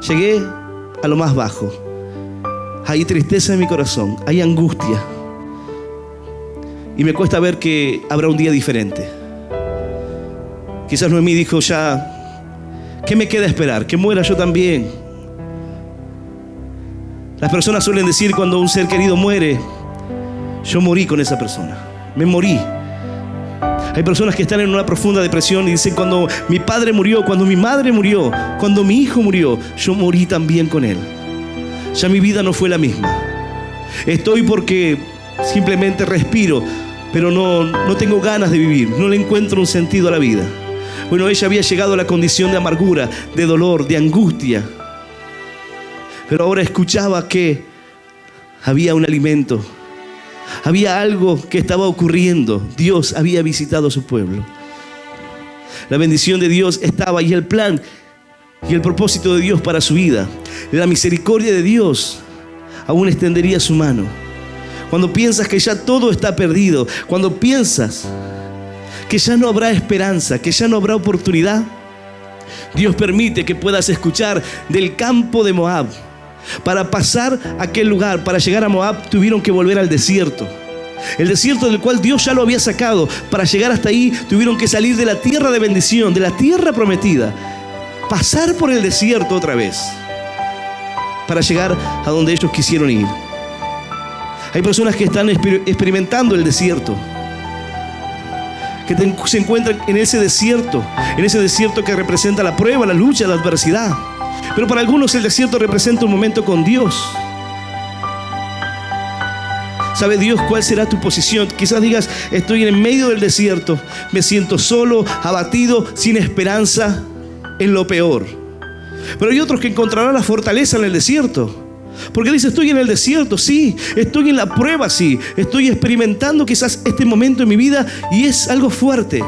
S1: Llegué a lo más bajo. Hay tristeza en mi corazón, hay angustia. Y me cuesta ver que habrá un día diferente. Quizás Noemí dijo: ya, ¿qué me queda esperar? Que muera yo también. Las personas suelen decir cuando un ser querido muere: yo morí con esa persona, me morí. Hay personas que están en una profunda depresión y dicen: cuando mi padre murió, cuando mi madre murió, cuando mi hijo murió, yo morí también con él. Ya mi vida no fue la misma. Estoy porque simplemente respiro, pero no tengo ganas de vivir, no le encuentro un sentido a la vida. Bueno, ella había llegado a la condición de amargura, de dolor, de angustia. Pero ahora escuchaba que había un alimento. Había algo que estaba ocurriendo. Dios había visitado a su pueblo. La bendición de Dios estaba, y el plan y el propósito de Dios para su vida. La misericordia de Dios aún extendería su mano. Cuando piensas que ya todo está perdido, cuando piensas que ya no habrá esperanza, que ya no habrá oportunidad, Dios permite que puedas escuchar del campo de Moab. Para pasar a aquel lugar, para llegar a Moab, tuvieron que volver al desierto. El desierto del cual Dios ya lo había sacado. Para llegar hasta ahí tuvieron que salir de la tierra de bendición, de la tierra prometida. Pasar por el desierto otra vez para llegar a donde ellos quisieron ir. Hay personas que están experimentando el desierto, que se encuentran en ese desierto que representa la prueba, la lucha, la adversidad. Pero para algunos el desierto representa un momento con Dios. ¿Sabe Dios cuál será tu posición? Quizás digas: estoy en medio del desierto, me siento solo, abatido, sin esperanza, en lo peor. Pero hay otros que encontrarán la fortaleza en el desierto. Porque dice: estoy en el desierto, sí, estoy en la prueba, sí, estoy experimentando quizás este momento en mi vida y es algo fuerte.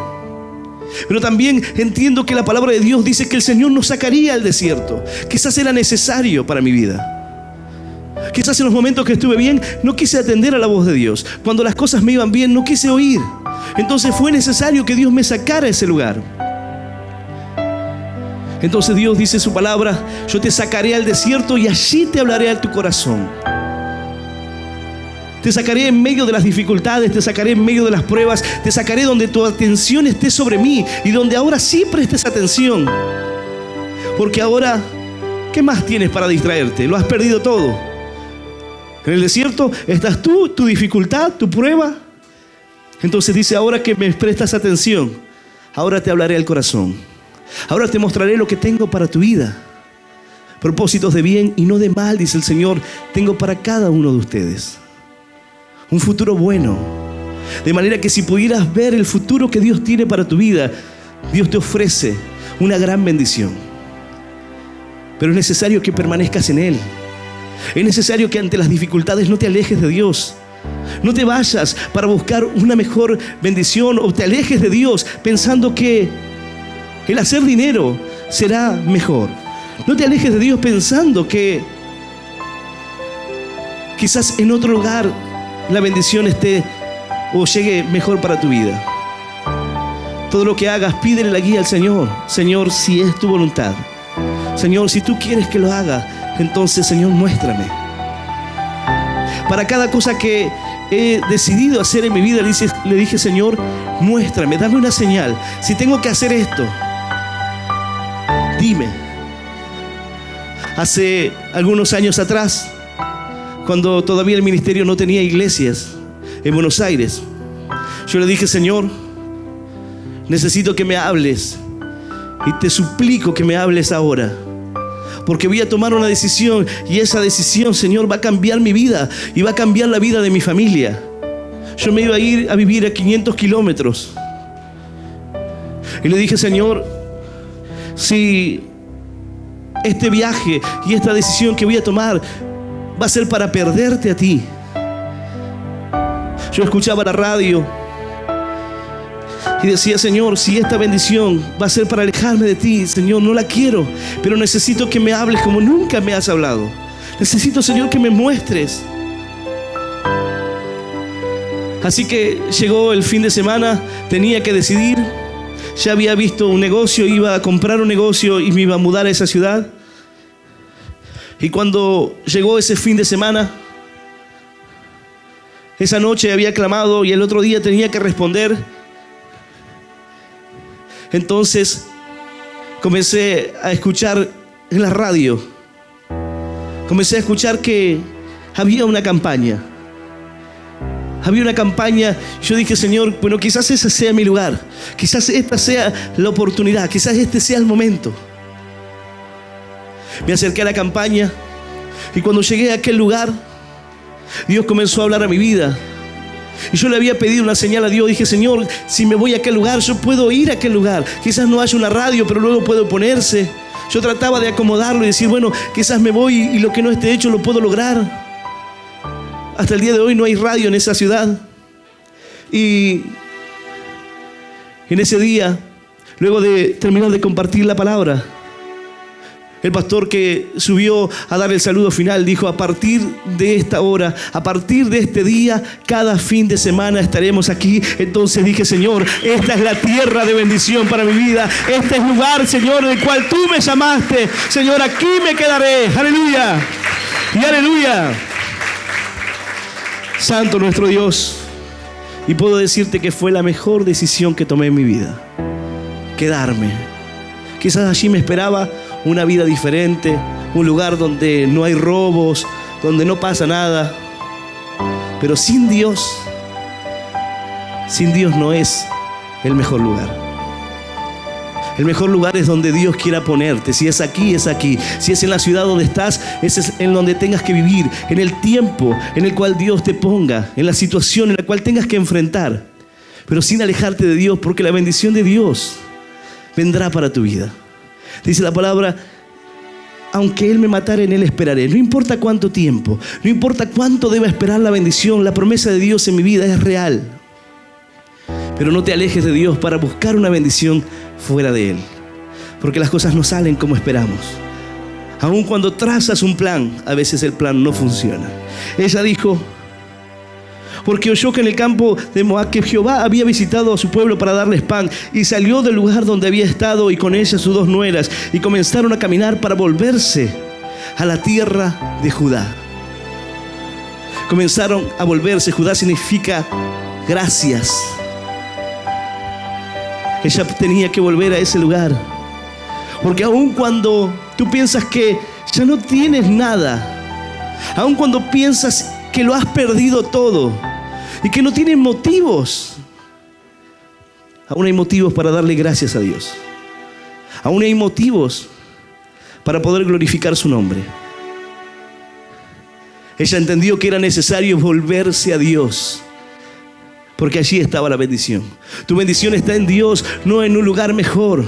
S1: Pero también entiendo que la palabra de Dios dice que el Señor nos sacaría al desierto. Quizás era necesario para mi vida. Quizás en los momentos que estuve bien, no quise atender a la voz de Dios. Cuando las cosas me iban bien, no quise oír. Entonces fue necesario que Dios me sacara a ese lugar. Entonces Dios dice en su palabra: yo te sacaré al desierto y allí te hablaré a tu corazón. Te sacaré en medio de las dificultades, te sacaré en medio de las pruebas, te sacaré donde tu atención esté sobre mí y donde ahora sí prestes atención. Porque ahora, ¿qué más tienes para distraerte? Lo has perdido todo. En el desierto estás tú, tu dificultad, tu prueba. Entonces dice: ahora que me prestas atención, ahora te hablaré al corazón. Ahora te mostraré lo que tengo para tu vida. Propósitos de bien y no de mal, dice el Señor, tengo para cada uno de ustedes. Un futuro bueno. De manera que si pudieras ver el futuro que Dios tiene para tu vida, Dios te ofrece una gran bendición. Pero es necesario que permanezcas en Él. Es necesario que ante las dificultades no te alejes de Dios. No te vayas para buscar una mejor bendición o te alejes de Dios pensando que el hacer dinero será mejor. No te alejes de Dios pensando que quizás en otro lugar la bendición esté o llegue mejor para tu vida. Todo lo que hagas, pídele la guía al Señor. Señor, si es tu voluntad. Señor, si tú quieres que lo haga, entonces, Señor, muéstrame. Para cada cosa que he decidido hacer en mi vida, le dije: Señor, muéstrame, dame una señal. Si tengo que hacer esto, dime. Hace algunos años atrás, cuando todavía el ministerio no tenía iglesias en Buenos Aires, yo le dije: Señor, necesito que me hables y te suplico que me hables ahora, porque voy a tomar una decisión y esa decisión, Señor, va a cambiar mi vida y va a cambiar la vida de mi familia. Yo me iba a ir a vivir a 500 kilómetros y le dije: Señor, si este viaje y esta decisión que voy a tomar va a ser para perderte a ti. Yo escuchaba la radio y decía: Señor, si esta bendición va a ser para alejarme de ti, Señor, no la quiero, pero necesito que me hables como nunca me has hablado. Necesito, Señor, que me muestres. Así que llegó el fin de semana, tenía que decidir. Ya había visto un negocio, iba a comprar un negocio y me iba a mudar a esa ciudad. Y cuando llegó ese fin de semana, esa noche había clamado y el otro día tenía que responder. Entonces comencé a escuchar en la radio, comencé a escuchar que había una campaña. Había una campaña. Yo dije: Señor, bueno, quizás ese sea mi lugar. Quizás esta sea la oportunidad. Quizás este sea el momento. Me acerqué a la campaña y cuando llegué a aquel lugar, Dios comenzó a hablar a mi vida. Y yo le había pedido una señal a Dios. Dije: Señor, si me voy a aquel lugar, yo puedo ir a aquel lugar. Quizás no haya una radio, pero luego puedo ponerse. Yo trataba de acomodarlo y decir: bueno, quizás me voy y lo que no esté hecho lo puedo lograr. Hasta el día de hoy no hay radio en esa ciudad. Y en ese día, luego de terminar de compartir la palabra, el pastor que subió a dar el saludo final dijo: a partir de esta hora, a partir de este día, cada fin de semana estaremos aquí. Entonces dije: Señor, esta es la tierra de bendición para mi vida. Este es el lugar, Señor, del cual tú me llamaste. Señor, aquí me quedaré. Aleluya y aleluya. Santo nuestro Dios. Y puedo decirte que fue la mejor decisión que tomé en mi vida: quedarme. Quizás allí me esperaba una vida diferente, un lugar donde no hay robos, donde no pasa nada. Pero sin Dios no es el mejor lugar. El mejor lugar es donde Dios quiera ponerte. Si es aquí, es aquí. Si es en la ciudad donde estás, ese es en donde tengas que vivir. En el tiempo en el cual Dios te ponga, en la situación en la cual tengas que enfrentar. Pero sin alejarte de Dios, porque la bendición de Dios vendrá para tu vida. Dice la palabra: aunque Él me matare, en Él esperaré. No importa cuánto tiempo, no importa cuánto deba esperar la bendición, la promesa de Dios en mi vida es real. Pero no te alejes de Dios para buscar una bendición fuera de Él, porque las cosas no salen como esperamos. Aun cuando trazas un plan, a veces el plan no funciona. Ella dijo, porque oyó que en el campo de Moab que Jehová había visitado a su pueblo para darles pan, y salió del lugar donde había estado y con ella sus 2 nueras, y comenzaron a caminar para volverse a la tierra de Judá. Comenzaron a volverse. Judá significa gracias. Ella tenía que volver a ese lugar, porque aun cuando tú piensas que ya no tienes nada, aun cuando piensas que lo has perdido todo y que no tienes motivos, aún hay motivos para darle gracias a Dios. Aún hay motivos para poder glorificar su nombre. Ella entendió que era necesario volverse a Dios, porque allí estaba la bendición. Tu bendición está en Dios, no en un lugar mejor,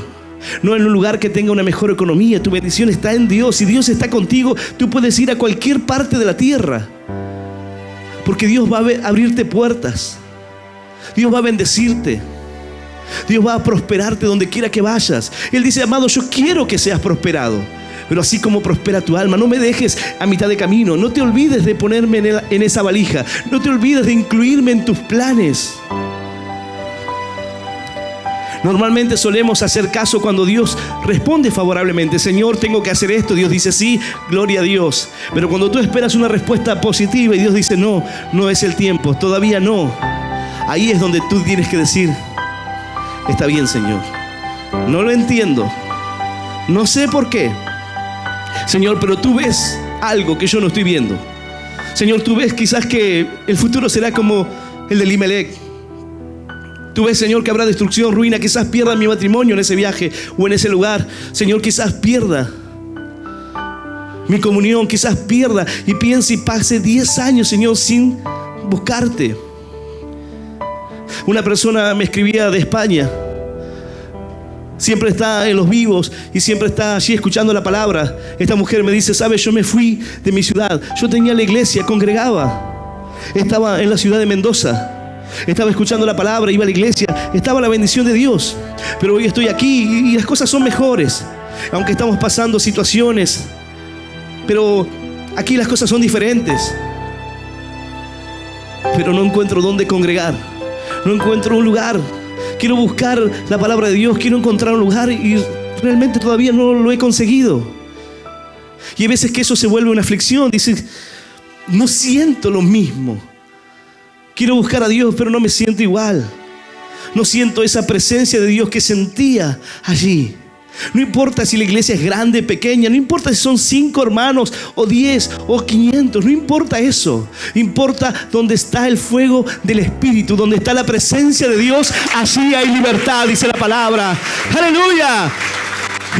S1: no en un lugar que tenga una mejor economía. Tu bendición está en Dios. Si Dios está contigo, tú puedes ir a cualquier parte de la tierra, porque Dios va a abrirte puertas. Dios va a bendecirte. Dios va a prosperarte donde quiera que vayas. Él dice, amado, yo quiero que seas prosperado, pero así como prospera tu alma, no me dejes a mitad de camino. No te olvides de ponerme en esa valija. No te olvides de incluirme en tus planes. Normalmente solemos hacer caso cuando Dios responde favorablemente. Señor, tengo que hacer esto. Dios dice sí, gloria a Dios. Pero cuando tú esperas una respuesta positiva y Dios dice no, no es el tiempo, todavía no. Ahí es donde tú tienes que decir, está bien, Señor, no lo entiendo, no sé por qué, Señor, pero tú ves algo que yo no estoy viendo. Señor, tú ves quizás que el futuro será como el de Elimelech. Tú ves, Señor, que habrá destrucción, ruina. Quizás pierda mi matrimonio en ese viaje o en ese lugar. Señor, quizás pierda mi comunión, quizás pierda y piense y pase 10 años, Señor, sin buscarte. Una persona me escribía de España. Siempre está en los vivos y siempre está allí escuchando la palabra. Esta mujer me dice, ¿sabes? Yo me fui de mi ciudad. Yo tenía la iglesia, congregaba. Estaba en la ciudad de Mendoza. Estaba escuchando la palabra, iba a la iglesia. Estaba la bendición de Dios. Pero hoy estoy aquí y las cosas son mejores. Aunque estamos pasando situaciones, pero aquí las cosas son diferentes. Pero no encuentro dónde congregar. No encuentro un lugar. Quiero buscar la palabra de Dios, quiero encontrar un lugar y realmente todavía no lo he conseguido. Y hay veces que eso se vuelve una aflicción. Dices, no siento lo mismo. Quiero buscar a Dios, pero no me siento igual. No siento esa presencia de Dios que sentía allí. No importa si la iglesia es grande, pequeña, no importa si son 5 hermanos o 10 o 500, no importa eso. Importa donde está el fuego del Espíritu, donde está la presencia de Dios, allí hay libertad, dice la palabra. ¡Aleluya!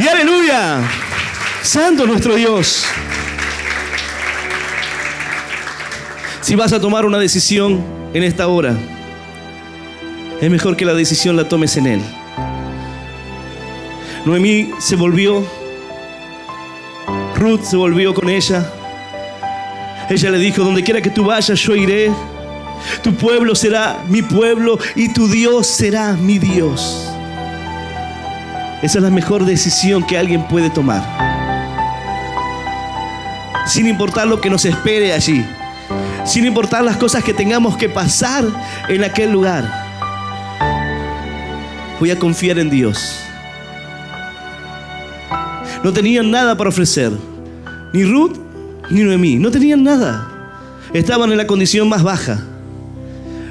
S1: ¡Y aleluya! ¡Santo nuestro Dios! Si vas a tomar una decisión en esta hora, es mejor que la decisión la tomes en Él. Noemí se volvió, Ruth se volvió con ella. Ella le dijo, donde quiera que tú vayas, yo iré. Tu pueblo será mi pueblo y tu Dios será mi Dios. Esa es la mejor decisión que alguien puede tomar. Sin importar lo que nos espere allí. Sin importar las cosas que tengamos que pasar en aquel lugar. Voy a confiar en Dios. No tenían nada para ofrecer. Ni Ruth ni Noemí. No tenían nada. Estaban en la condición más baja.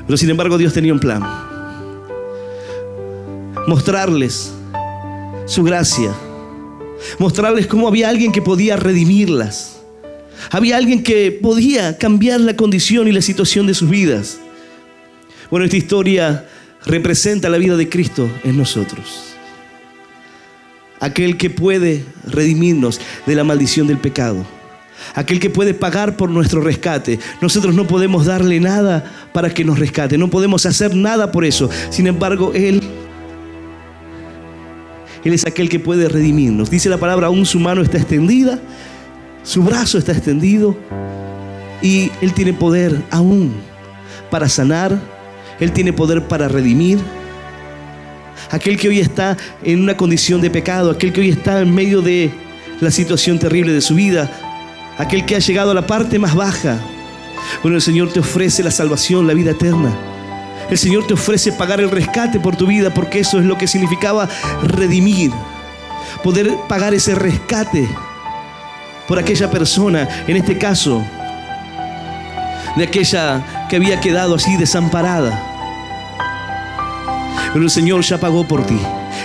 S1: Pero sin embargo Dios tenía un plan. Mostrarles su gracia. Mostrarles cómo había alguien que podía redimirlas. Había alguien que podía cambiar la condición y la situación de sus vidas. Bueno, esta historia representa la vida de Cristo en nosotros. Aquel que puede redimirnos de la maldición del pecado. Aquel que puede pagar por nuestro rescate. Nosotros no podemos darle nada para que nos rescate. No podemos hacer nada por eso. Sin embargo, Él es aquel que puede redimirnos. Dice la palabra, aún su mano está extendida, su brazo está extendido y Él tiene poder aún para sanar. Él tiene poder para redimir. Aquel que hoy está en una condición de pecado, aquel que hoy está en medio de la situación terrible de su vida, aquel que ha llegado a la parte más baja. Bueno, el Señor te ofrece la salvación, la vida eterna. El Señor te ofrece pagar el rescate por tu vida, porque eso es lo que significaba redimir. Poder pagar ese rescate por aquella persona, en este caso, de aquella que había quedado así desamparada. Pero el Señor ya pagó por ti.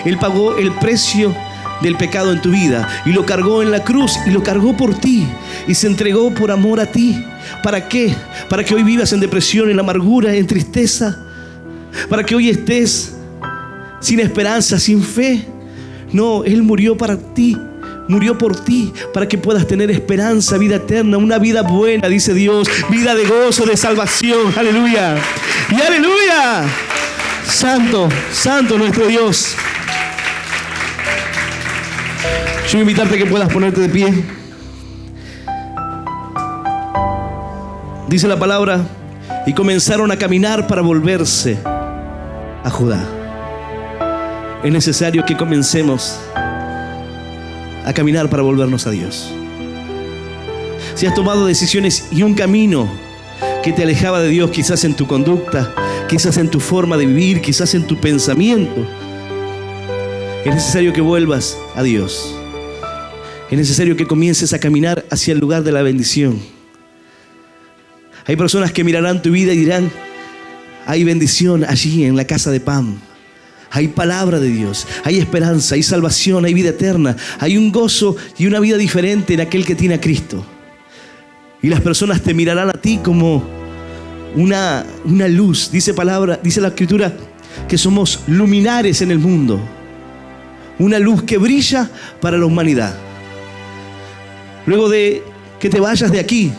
S1: Él pagó el precio del pecado en tu vida y lo cargó en la cruz y lo cargó por ti y se entregó por amor a ti. ¿Para qué? Para que hoy vivas en depresión, en amargura, en tristeza, para que hoy estés sin esperanza, sin fe. No, Él murió para ti, murió por ti, para que puedas tener esperanza, vida eterna, una vida buena, dice Dios, vida de gozo, de salvación. Aleluya y aleluya. Santo, santo nuestro Dios. Yo voy a invitarte a que puedas ponerte de pie. Dice la palabra, y comenzaron a caminar para volverse a Judá. Es necesario que comencemos a caminar para volvernos a Dios. Si has tomado decisiones y un camino que te alejaba de Dios, quizás en tu conducta, quizás en tu forma de vivir, quizás en tu pensamiento, es necesario que vuelvas a Dios. Es necesario que comiences a caminar hacia el lugar de la bendición. Hay personas que mirarán tu vida y dirán, hay bendición allí en la casa de Pam. Hay palabra de Dios, hay esperanza, hay salvación, hay vida eterna. Hay un gozo y una vida diferente en aquel que tiene a Cristo. Y las personas te mirarán a ti como una luz. Dice la Escritura que somos luminares en el mundo. Una luz que brilla para la humanidad. Luego de que te vayas de aquí,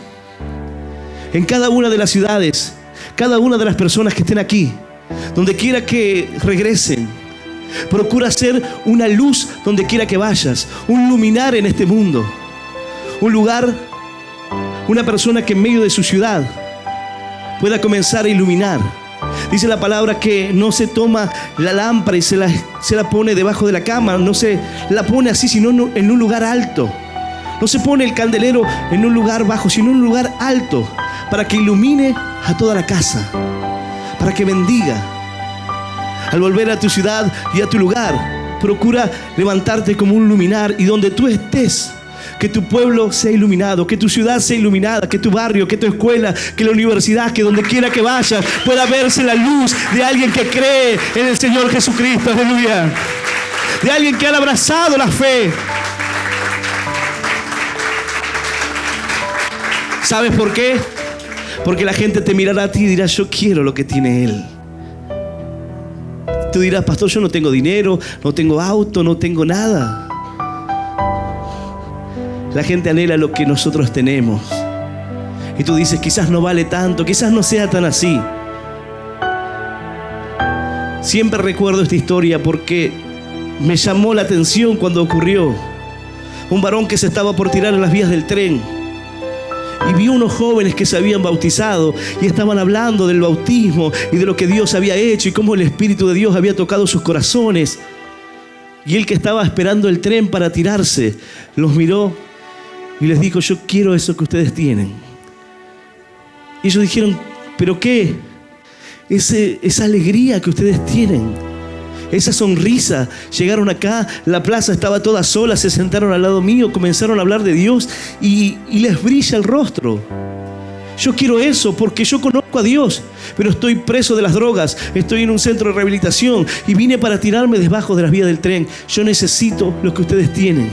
S1: en cada una de las ciudades, cada una de las personas que estén aquí, donde quiera que regresen, procura ser una luz donde quiera que vayas, un luminar en este mundo, un lugar, una persona que en medio de su ciudad pueda comenzar a iluminar. Dice la palabra que no se toma la lámpara y se la pone debajo de la cama, no se la pone así, sino en un lugar alto. No se pone el candelero en un lugar bajo, sino en un lugar alto, para que ilumine a toda la casa, para que bendiga. Al volver a tu ciudad y a tu lugar, procura levantarte como un luminar, y donde tú estés, que tu pueblo sea iluminado, que tu ciudad sea iluminada, que tu barrio, que tu escuela, que la universidad, que donde quiera que vayas pueda verse la luz de alguien que cree en el Señor Jesucristo. Aleluya. De alguien que ha abrazado la fe. ¿Sabes por qué? Porque la gente te mirará a ti y dirá, yo quiero lo que tiene él. Tú dirás, pastor, yo no tengo dinero, no tengo auto, no tengo nada. La gente anhela lo que nosotros tenemos. Y tú dices, quizás no vale tanto, quizás no sea tan así. Siempre recuerdo esta historia porque me llamó la atención cuando ocurrió. Un varón que se estaba por tirar en las vías del tren. Y vi unos jóvenes que se habían bautizado y estaban hablando del bautismo y de lo que Dios había hecho y cómo el Espíritu de Dios había tocado sus corazones. Y el que estaba esperando el tren para tirarse, los miró y les dijo, yo quiero eso que ustedes tienen. Y ellos dijeron, ¿pero qué? Esa alegría que ustedes tienen. Esa sonrisa. Llegaron acá, la plaza estaba toda sola, se sentaron al lado mío, comenzaron a hablar de Dios y les brilla el rostro. Yo quiero eso porque yo conozco a Dios, pero estoy preso de las drogas, estoy en un centro de rehabilitación y vine para tirarme debajo de las vías del tren. Yo necesito lo que ustedes tienen.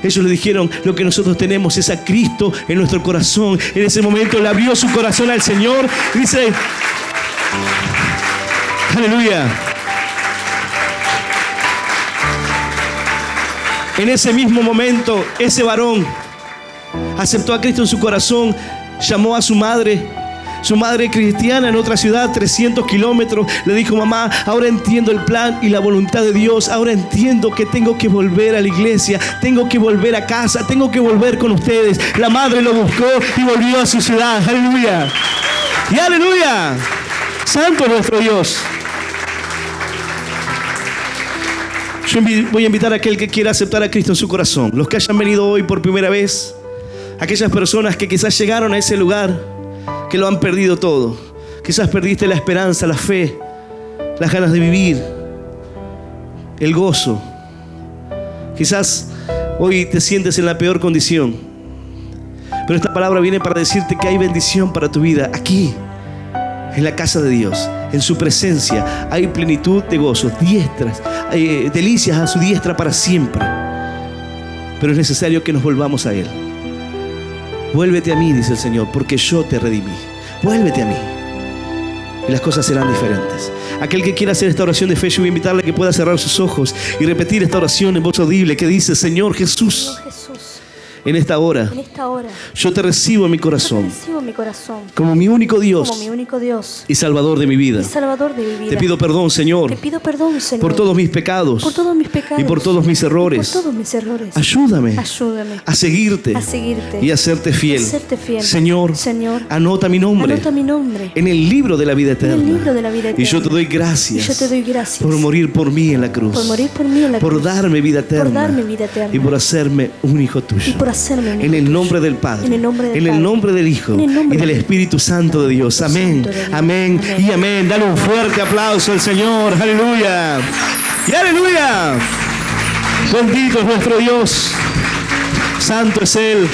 S1: Ellos le dijeron, lo que nosotros tenemos es a Cristo en nuestro corazón. En ese momento le abrió su corazón al Señor y dice, aleluya. En ese mismo momento, ese varón aceptó a Cristo en su corazón, llamó a su madre cristiana en otra ciudad, 300 kilómetros. Le dijo, mamá, ahora entiendo el plan y la voluntad de Dios. Ahora entiendo que tengo que volver a la iglesia, tengo que volver a casa, tengo que volver con ustedes. La madre lo buscó y volvió a su ciudad. Aleluya. Y aleluya. Santo nuestro Dios. Yo voy a invitar a aquel que quiera aceptar a Cristo en su corazón. Los que hayan venido hoy por primera vez. Aquellas personas que quizás llegaron a ese lugar, que lo han perdido todo. Quizás perdiste la esperanza, la fe, las ganas de vivir, el gozo. Quizás hoy te sientes en la peor condición. Pero esta palabra viene para decirte que hay bendición para tu vida. Aquí, en la casa de Dios, en su presencia, hay plenitud de gozos, delicias a su diestra para siempre. Pero es necesario que nos volvamos a Él. Vuélvete a mí, dice el Señor, porque yo te redimí. Vuélvete a mí y las cosas serán diferentes. Aquel que quiera hacer esta oración de fe, yo voy a invitarle a que pueda cerrar sus ojos y repetir esta oración en voz audible que dice: Señor Jesús, en esta hora, yo te recibo en mi corazón, como mi único Dios, y Salvador de mi vida. Te pido perdón, Señor, por todos mis pecados, y por todos mis errores. Ayúdame a seguirte y a serte fiel. Señor, anota mi nombre en el libro de la vida eterna. Y yo te doy gracias por morir por mí en la cruz, por darme vida eterna y por hacerme un hijo tuyo. En el nombre del Padre, en el nombre del Hijo y del Espíritu Santo de Dios. Amén, amén y amén. Dale un fuerte aplauso al Señor. Aleluya y aleluya. Bendito es nuestro Dios, santo es Él.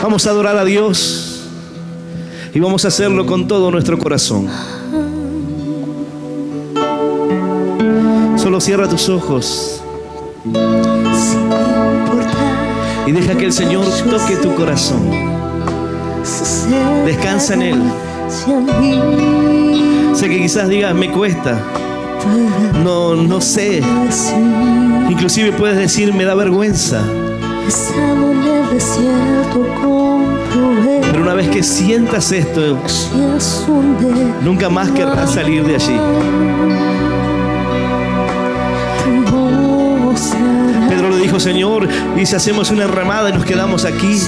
S1: Vamos a adorar a Dios y vamos a hacerlo con todo nuestro corazón. Solo cierra tus ojos y deja que el Señor toque tu corazón. Descansa en Él. Sé que quizás digas: me cuesta, no sé. Inclusive puedes decir: me da vergüenza. Pero una vez que sientas esto, nunca más querrás salir de allí. Pedro le dijo: Señor, ¿y si hacemos una remada y nos quedamos aquí?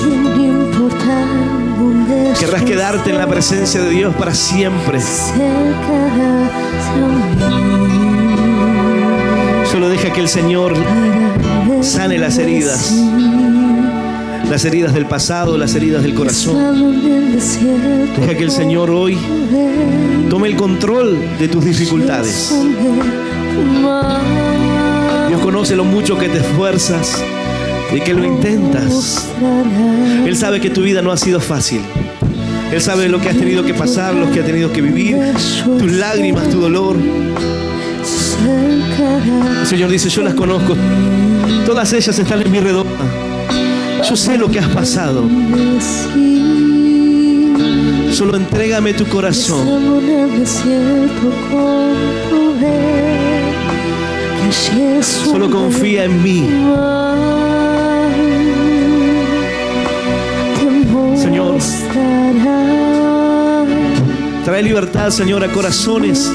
S1: Querrás quedarte en la presencia de Dios para siempre. Solo deja que el Señor sane las heridas del pasado, las heridas del corazón. Deja que el Señor hoy tome el control de tus dificultades. Dios conoce lo mucho que te esfuerzas y que lo intentas. Él sabe que tu vida no ha sido fácil. Él sabe lo que has tenido que pasar, lo que has tenido que vivir, tus lágrimas, tu dolor. El Señor dice: yo las conozco. Todas ellas están en mi redoma. Yo sé lo que has pasado. Solo entrégame tu corazón. Solo confía en mí. Señor, trae libertad, Señor, a corazones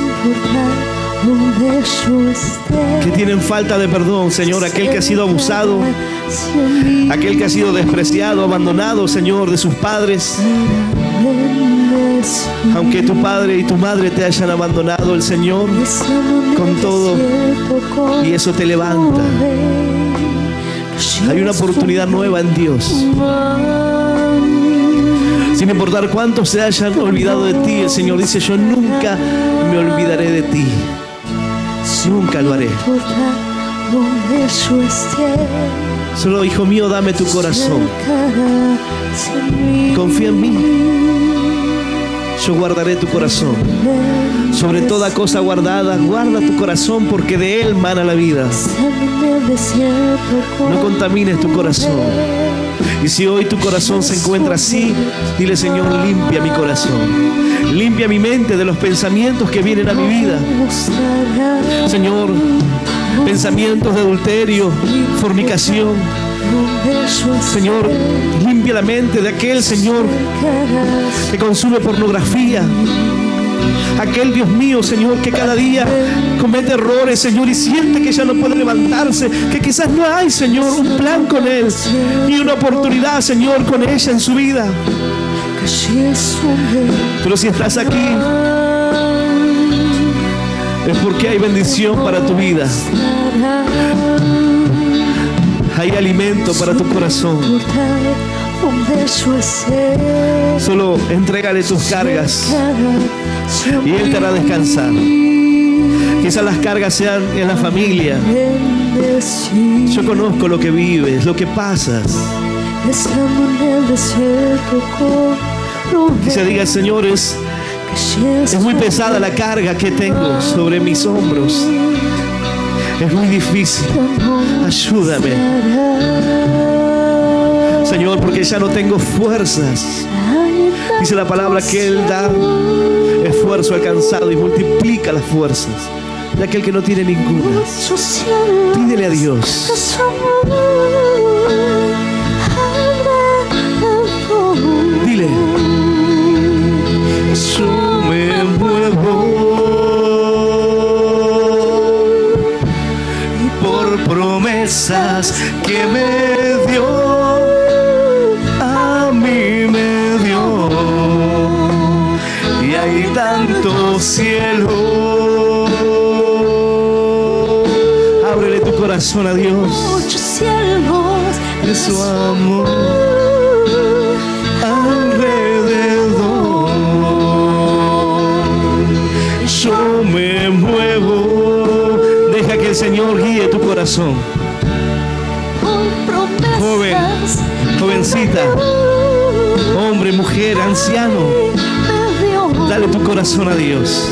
S1: que tienen falta de perdón, Señor. Aquel que ha sido abusado, aquel que ha sido despreciado, abandonado, Señor, de sus padres. Aunque tu padre y tu madre te hayan abandonado, el Señor con todo, y eso te levanta. Hay una oportunidad nueva en Dios. Sin importar cuántos se hayan olvidado de ti, el Señor dice: yo nunca me olvidaré de ti. Nunca lo haré. Solo, hijo mío, dame tu corazón. Confía en mí. Yo guardaré tu corazón. Sobre toda cosa guardada, guarda tu corazón, porque de él mana la vida. No contamines tu corazón. Y si hoy tu corazón se encuentra así, dile: Señor, limpia mi corazón. Limpia mi mente de los pensamientos que vienen a mi vida. Señor, pensamientos de adulterio, fornicación. Señor, limpia la mente de aquel, Señor, que consume pornografía. Aquel, Dios mío, Señor, que cada día comete errores, Señor, y siente que ya no puede levantarse, que quizás no hay, Señor, un plan con él, ni una oportunidad, Señor, con ella en su vida. Pero si estás aquí, es porque hay bendición para tu vida. Hay alimento para tu corazón. Solo entrégale tus cargas y Él te hará descansar. Quizás las cargas sean en la familia. Yo conozco lo que vives, lo que pasas. Que se diga, Señor, es muy pesada la carga que tengo sobre mis hombros. Es muy difícil. Ayúdame, Señor, porque ya no tengo fuerzas. Dice la palabra que Él da esfuerzo al cansado y multiplica las fuerzas de aquel que no tiene ninguna. Pídele a Dios. Dile: yo me muevo por promesas que me dio, a mí me dio, y hay tanto cielo. Ábrele tu corazón a Dios, de su amor alrededor. Yo me muevo. Deja que el Señor guíe tu corazón. Joven, jovencita, hombre, mujer, anciano, dale tu corazón a Dios.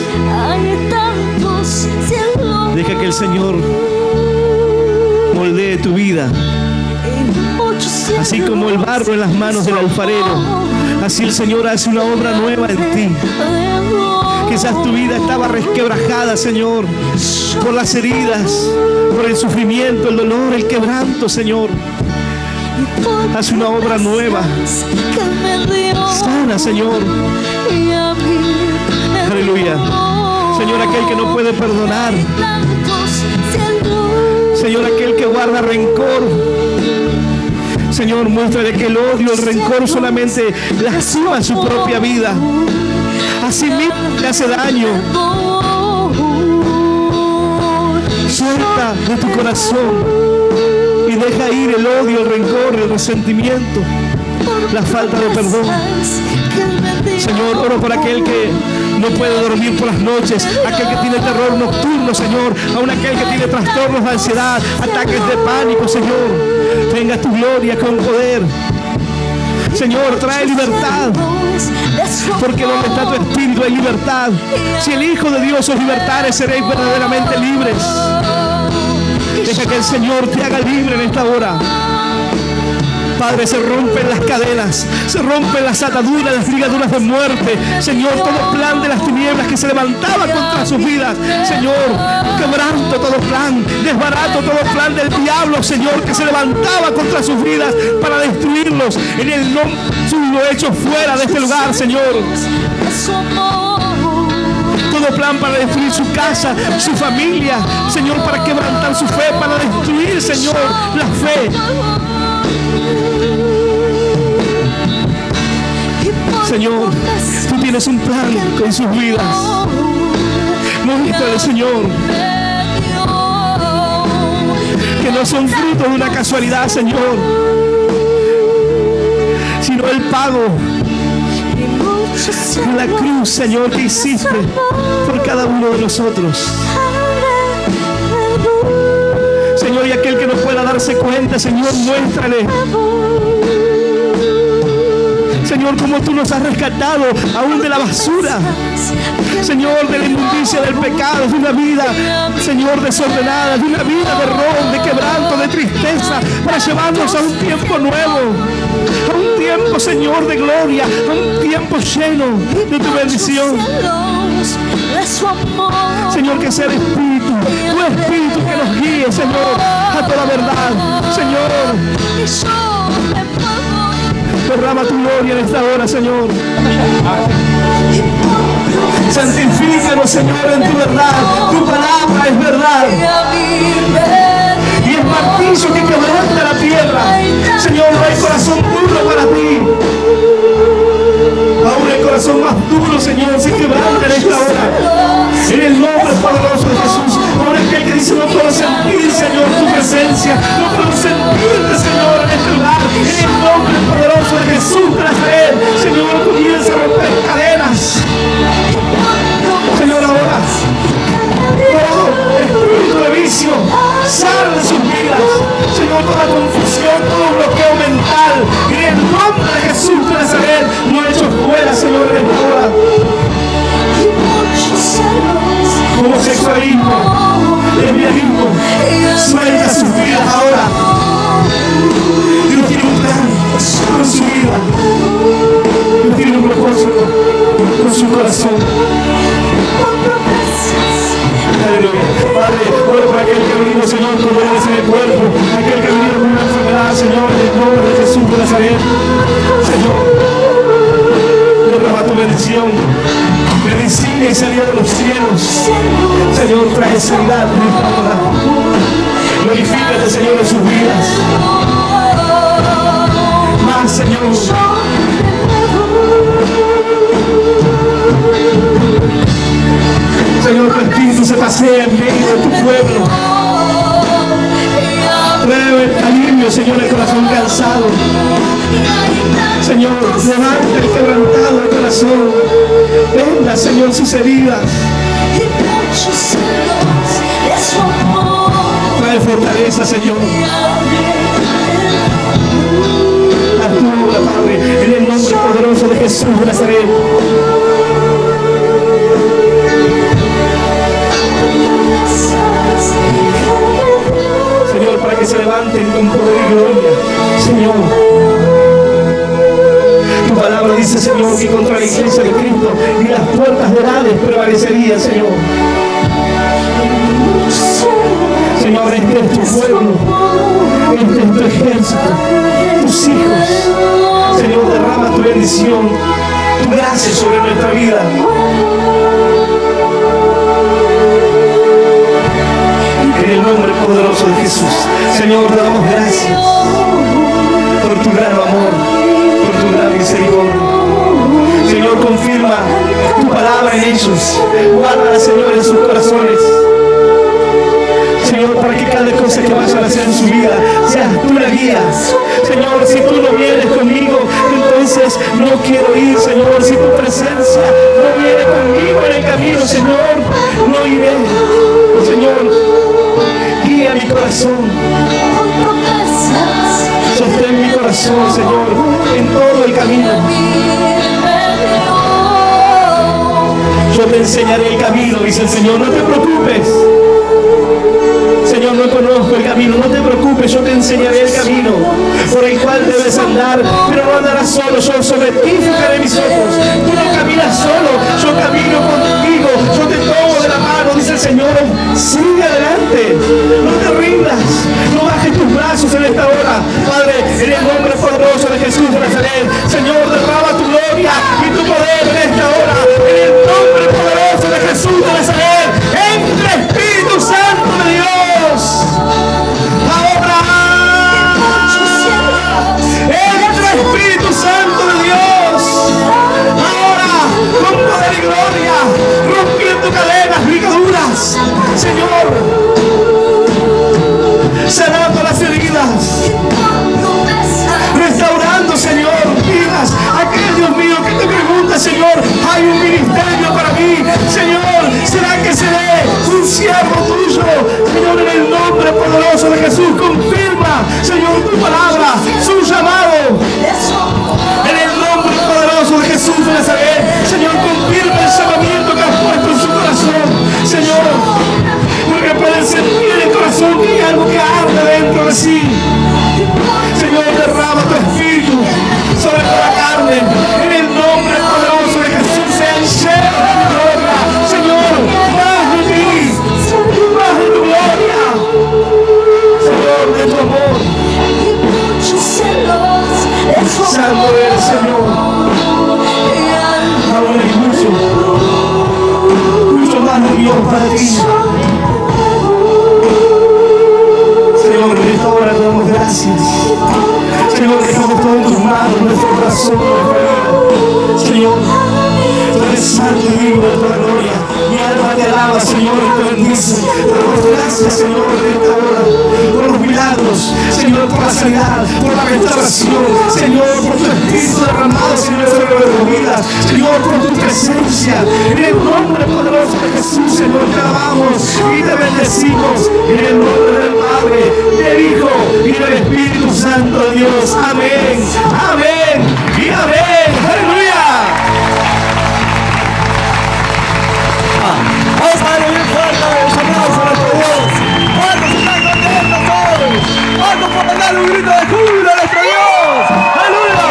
S1: Deja que el Señor moldee tu vida. Así como el barro en las manos del alfarero, así el Señor hace una obra nueva en ti. Quizás tu vida estaba resquebrajada, Señor, por las heridas, por el sufrimiento, el dolor, el quebranto, Señor. Hace una obra nueva. Sana, Señor. Aleluya. Señor, aquel que no puede perdonar. Señor, aquel que guarda rencor. Señor, muéstrale que el odio, el rencor solamente lastima su propia vida. Así mismo le hace daño. Suelta de tu corazón y deja ir el odio, el rencor, el resentimiento, la falta de perdón. Señor, oro por aquel que no puede dormir por las noches, aquel que tiene terror nocturno, Señor, aún aquel que tiene trastornos de ansiedad, ataques de pánico, Señor. Venga tu gloria con poder. Señor, trae libertad, porque donde está tu espíritu hay libertad. Si el Hijo de Dios os libertare, seréis verdaderamente libres. Deja que el Señor te haga libre en esta hora. Padre, se rompen las cadenas, se rompen las ataduras, las ligaduras de muerte. Señor, todo plan de las tinieblas que se levantaba contra sus vidas, Señor, quebranto todo plan, desbarato todo plan del diablo, Señor, que se levantaba contra sus vidas para destruirlos. En el nombre de Jesús lo hecho fuera de este lugar, Señor. Todo plan para destruir su casa, su familia, Señor, para quebrantar su fe, para destruir, Señor, la fe. Señor, tú tienes un plan con sus vidas. Muéstrale, Señor, que no son frutos de una casualidad, Señor, sino el pago de la cruz, Señor, que hiciste por cada uno de nosotros. Señor, y aquel que no pueda darse cuenta, Señor, muéstrale, Señor, como tú nos has rescatado aún de la basura, Señor, de la inmundicia del pecado, de una vida, Señor, desordenada, de una vida de error, de quebranto, de tristeza, para llevarnos a un tiempo nuevo, a un tiempo, Señor, de gloria, a un tiempo lleno de tu bendición. Señor, que sea el Espíritu, tu Espíritu que nos guíe, Señor, a toda verdad. Señor, derrama tu gloria en esta hora, Señor. Santifícanos, Señor, en tu verdad. Tu palabra es verdad. Y es martillo que quebranta la tierra. Señor, no hay corazón duro para ti. Aún el corazón más duro, Señor, se quebranta en esta hora. En el nombre poderoso de Jesús de Nazaret. Señor, derrama tu bendición. Medicina y salida de los cielos. Señor, trae sanidad en esta hora. Glorifícate, Señor, en sus vidas. Más, Señor. Señor, tu espíritu se pasea en medio de tu pueblo. Trae alivio, Señor, el corazón cansado. Señor, levanta el quebrantado del corazón. Venda, Señor, sus heridas. Trae fortaleza, Señor. Actúa, Padre, en el nombre poderoso de Jesús de Nazaret. Señor, para que se levanten con poder y gloria. Señor, tu palabra dice, Señor, que contra la iglesia de Cristo ni las puertas del Hades prevalecerían, Señor. Señor, este es tu pueblo, este es tu ejército, tus hijos. Señor, derrama tu bendición, tu gracia sobre nuestra vida. En el nombre poderoso de Jesús. Señor, te damos gracias por tu gran amor, por tu gran misericordia. Señor, confirma tu palabra en ellos. Guárdala, Señor, en sus corazones. Señor, para que cada cosa que vayan a hacer en su vida seas tú la guía. Señor, si tú no vienes conmigo, entonces no quiero ir, Señor. Si tu presencia no viene conmigo en el camino, Señor, no iré. Señor, guía mi corazón. Sostén mi corazón, Señor, en todo el camino. Yo te enseñaré el camino, dice el Señor. No te preocupes. Señor, no conozco el camino, no te preocupes, yo te enseñaré el camino por el cual debes andar, pero no andarás solo, yo sobre ti fijaré mis ojos. Tú no caminas solo, yo camino contigo, yo te tomo de la mano, dice el Señor. Sigue adelante, no te rindas, no bajes tus brazos en esta hora. Padre, en el nombre poderoso de Jesús de Nazaret, Señor, derrama tu gloria y tu poder en esta hora, en el nombre poderoso de Jesús de Nazaret. Entra, Espíritu Santo de Dios. Ahora entra, Espíritu Santo de Dios. Ahora, con poder y gloria, rompiendo cadenas, ligaduras, Señor, sanando las heridas, restaurando, Señor, vidas. Aquel, Dios mío, que te pregunta, Señor, hay un ministerio para mí, Señor, ¿será que seré un siervo tuyo? Señor, en el nombre poderoso de Jesús, confirma, Señor, tu palabra, su llamado. En el nombre poderoso de Jesús de Nazaret, Señor, confirma el llamamiento que has puesto en su corazón, Señor, porque pueden sentir en el corazón que hay algo que arde dentro de sí. Señor, derrama tu espíritu sobre toda carne. En el nombre poderoso de Jesús, sean llenos de tu gloria. Señor, más de ti, más de tu gloria. Señor, de tu amor. Santo eres, Señor. Ahora hay mucho más de Dios para ti. Señor, en esta hora te damos gracias. Señor, dejamos todo en tus manos, nuestro corazón, nuestra vida. Señor, tú eres santo y vivo de toda gloria. Mi alma te alaba, Señor, y te bendice. Te damos gracias, Señor, en esta hora, por los milagros, Señor, por la sanidad, por la restauración, Señor, por tu espíritu derramado, Señor, sobre nuestras vidas, Señor, por tu presencia. En el nombre poderoso de Jesús, Señor, te alabamos y te bendecimos. En el nombre del Padre, del Hijo y del Espíritu Santo de Dios. Amén, amén y amén. ¡Aleluya!
S2: Vamos a darle bien fuerte los aplausos a nuestro Dios. ¿Cuántos están contentos hoy? ¿Cuántos pueden darle un grito de júbilo a nuestro Dios? ¡Aleluya!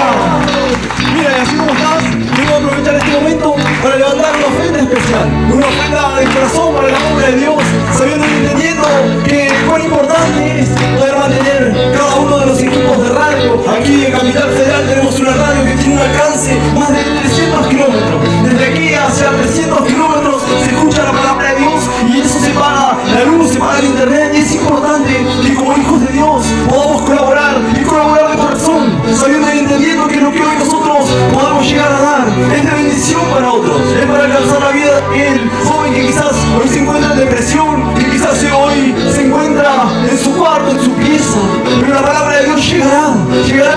S2: Mira, y así como estás, quiero aprovechar este momento para levantar una ofrenda especial. Una ofrenda del corazón para la obra de Dios, sabiendo y entendiendo que cuán importante es poder mantener cada uno de los equipos de radio radio. Aquí en Capital Federal tenemos una radio que tiene un alcance más de 300 kilómetros. Desde aquí hacia 300 kilómetros se escucha la palabra de Dios y eso se paga la luz, se paga el internet. Y es importante que como hijos de Dios podamos colaborar y colaborar de corazón, sabiendo y entendiendo que lo que hoy nosotros podamos llegar a dar es de bendición para otros, es para alcanzar la vida de el joven que quizás hoy se encuentra en depresión, que quizás hoy se encuentra en su cuarto, en su pieza, pero la palabra de Dios llegará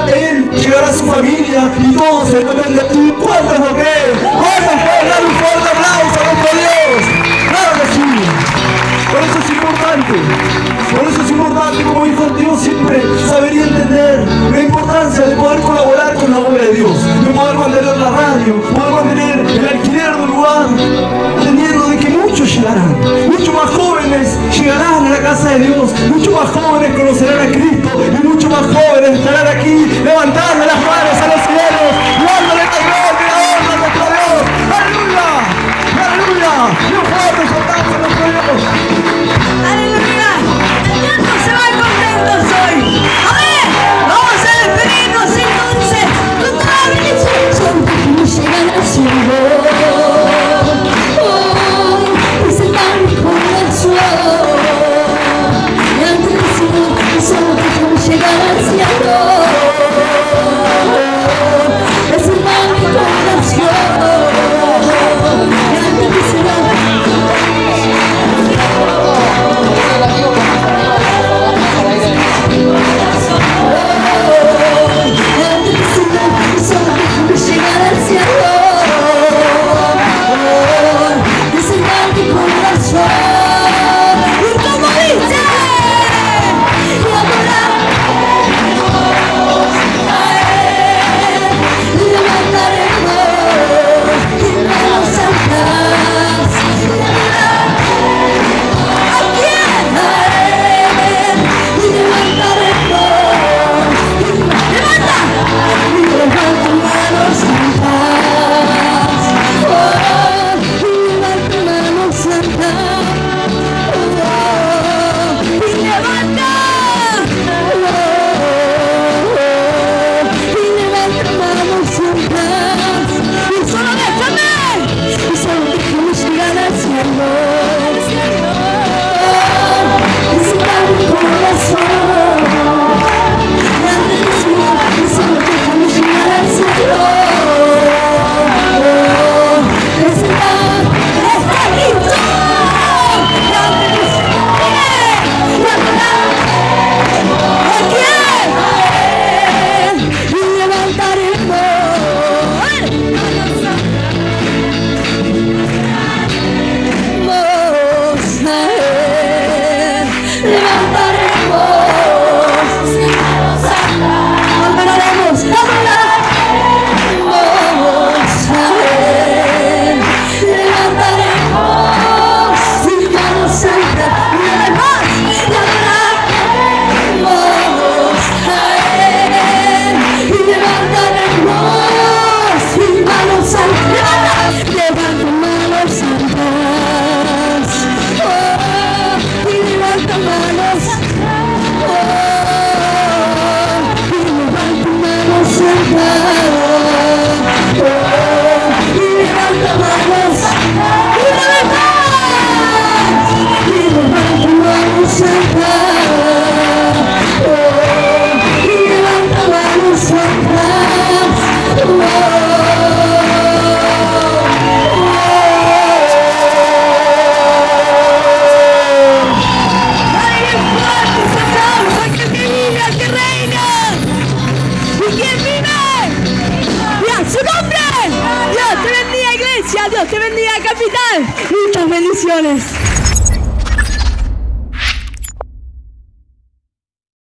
S2: a él, llegará a su familia y todos se encuentran de ti. ¿Cuántos lo creen? ¿Cuántos pueden dar un fuerte aplauso a nuestro Dios? ¡Claro que sí! Por eso es importante como hijo de Dios siempre saber y entender la importancia de poder colaborar con la obra de Dios, de poder mantener la radio, poder mantener el alquiler del lugar, entendiendo de que muchos llegarán, muchos más jóvenes llegarán a la casa de Dios, muchos más jóvenes conocerán a Cristo y muchos más jóvenes estarán aquí levantando las manos a los cielos.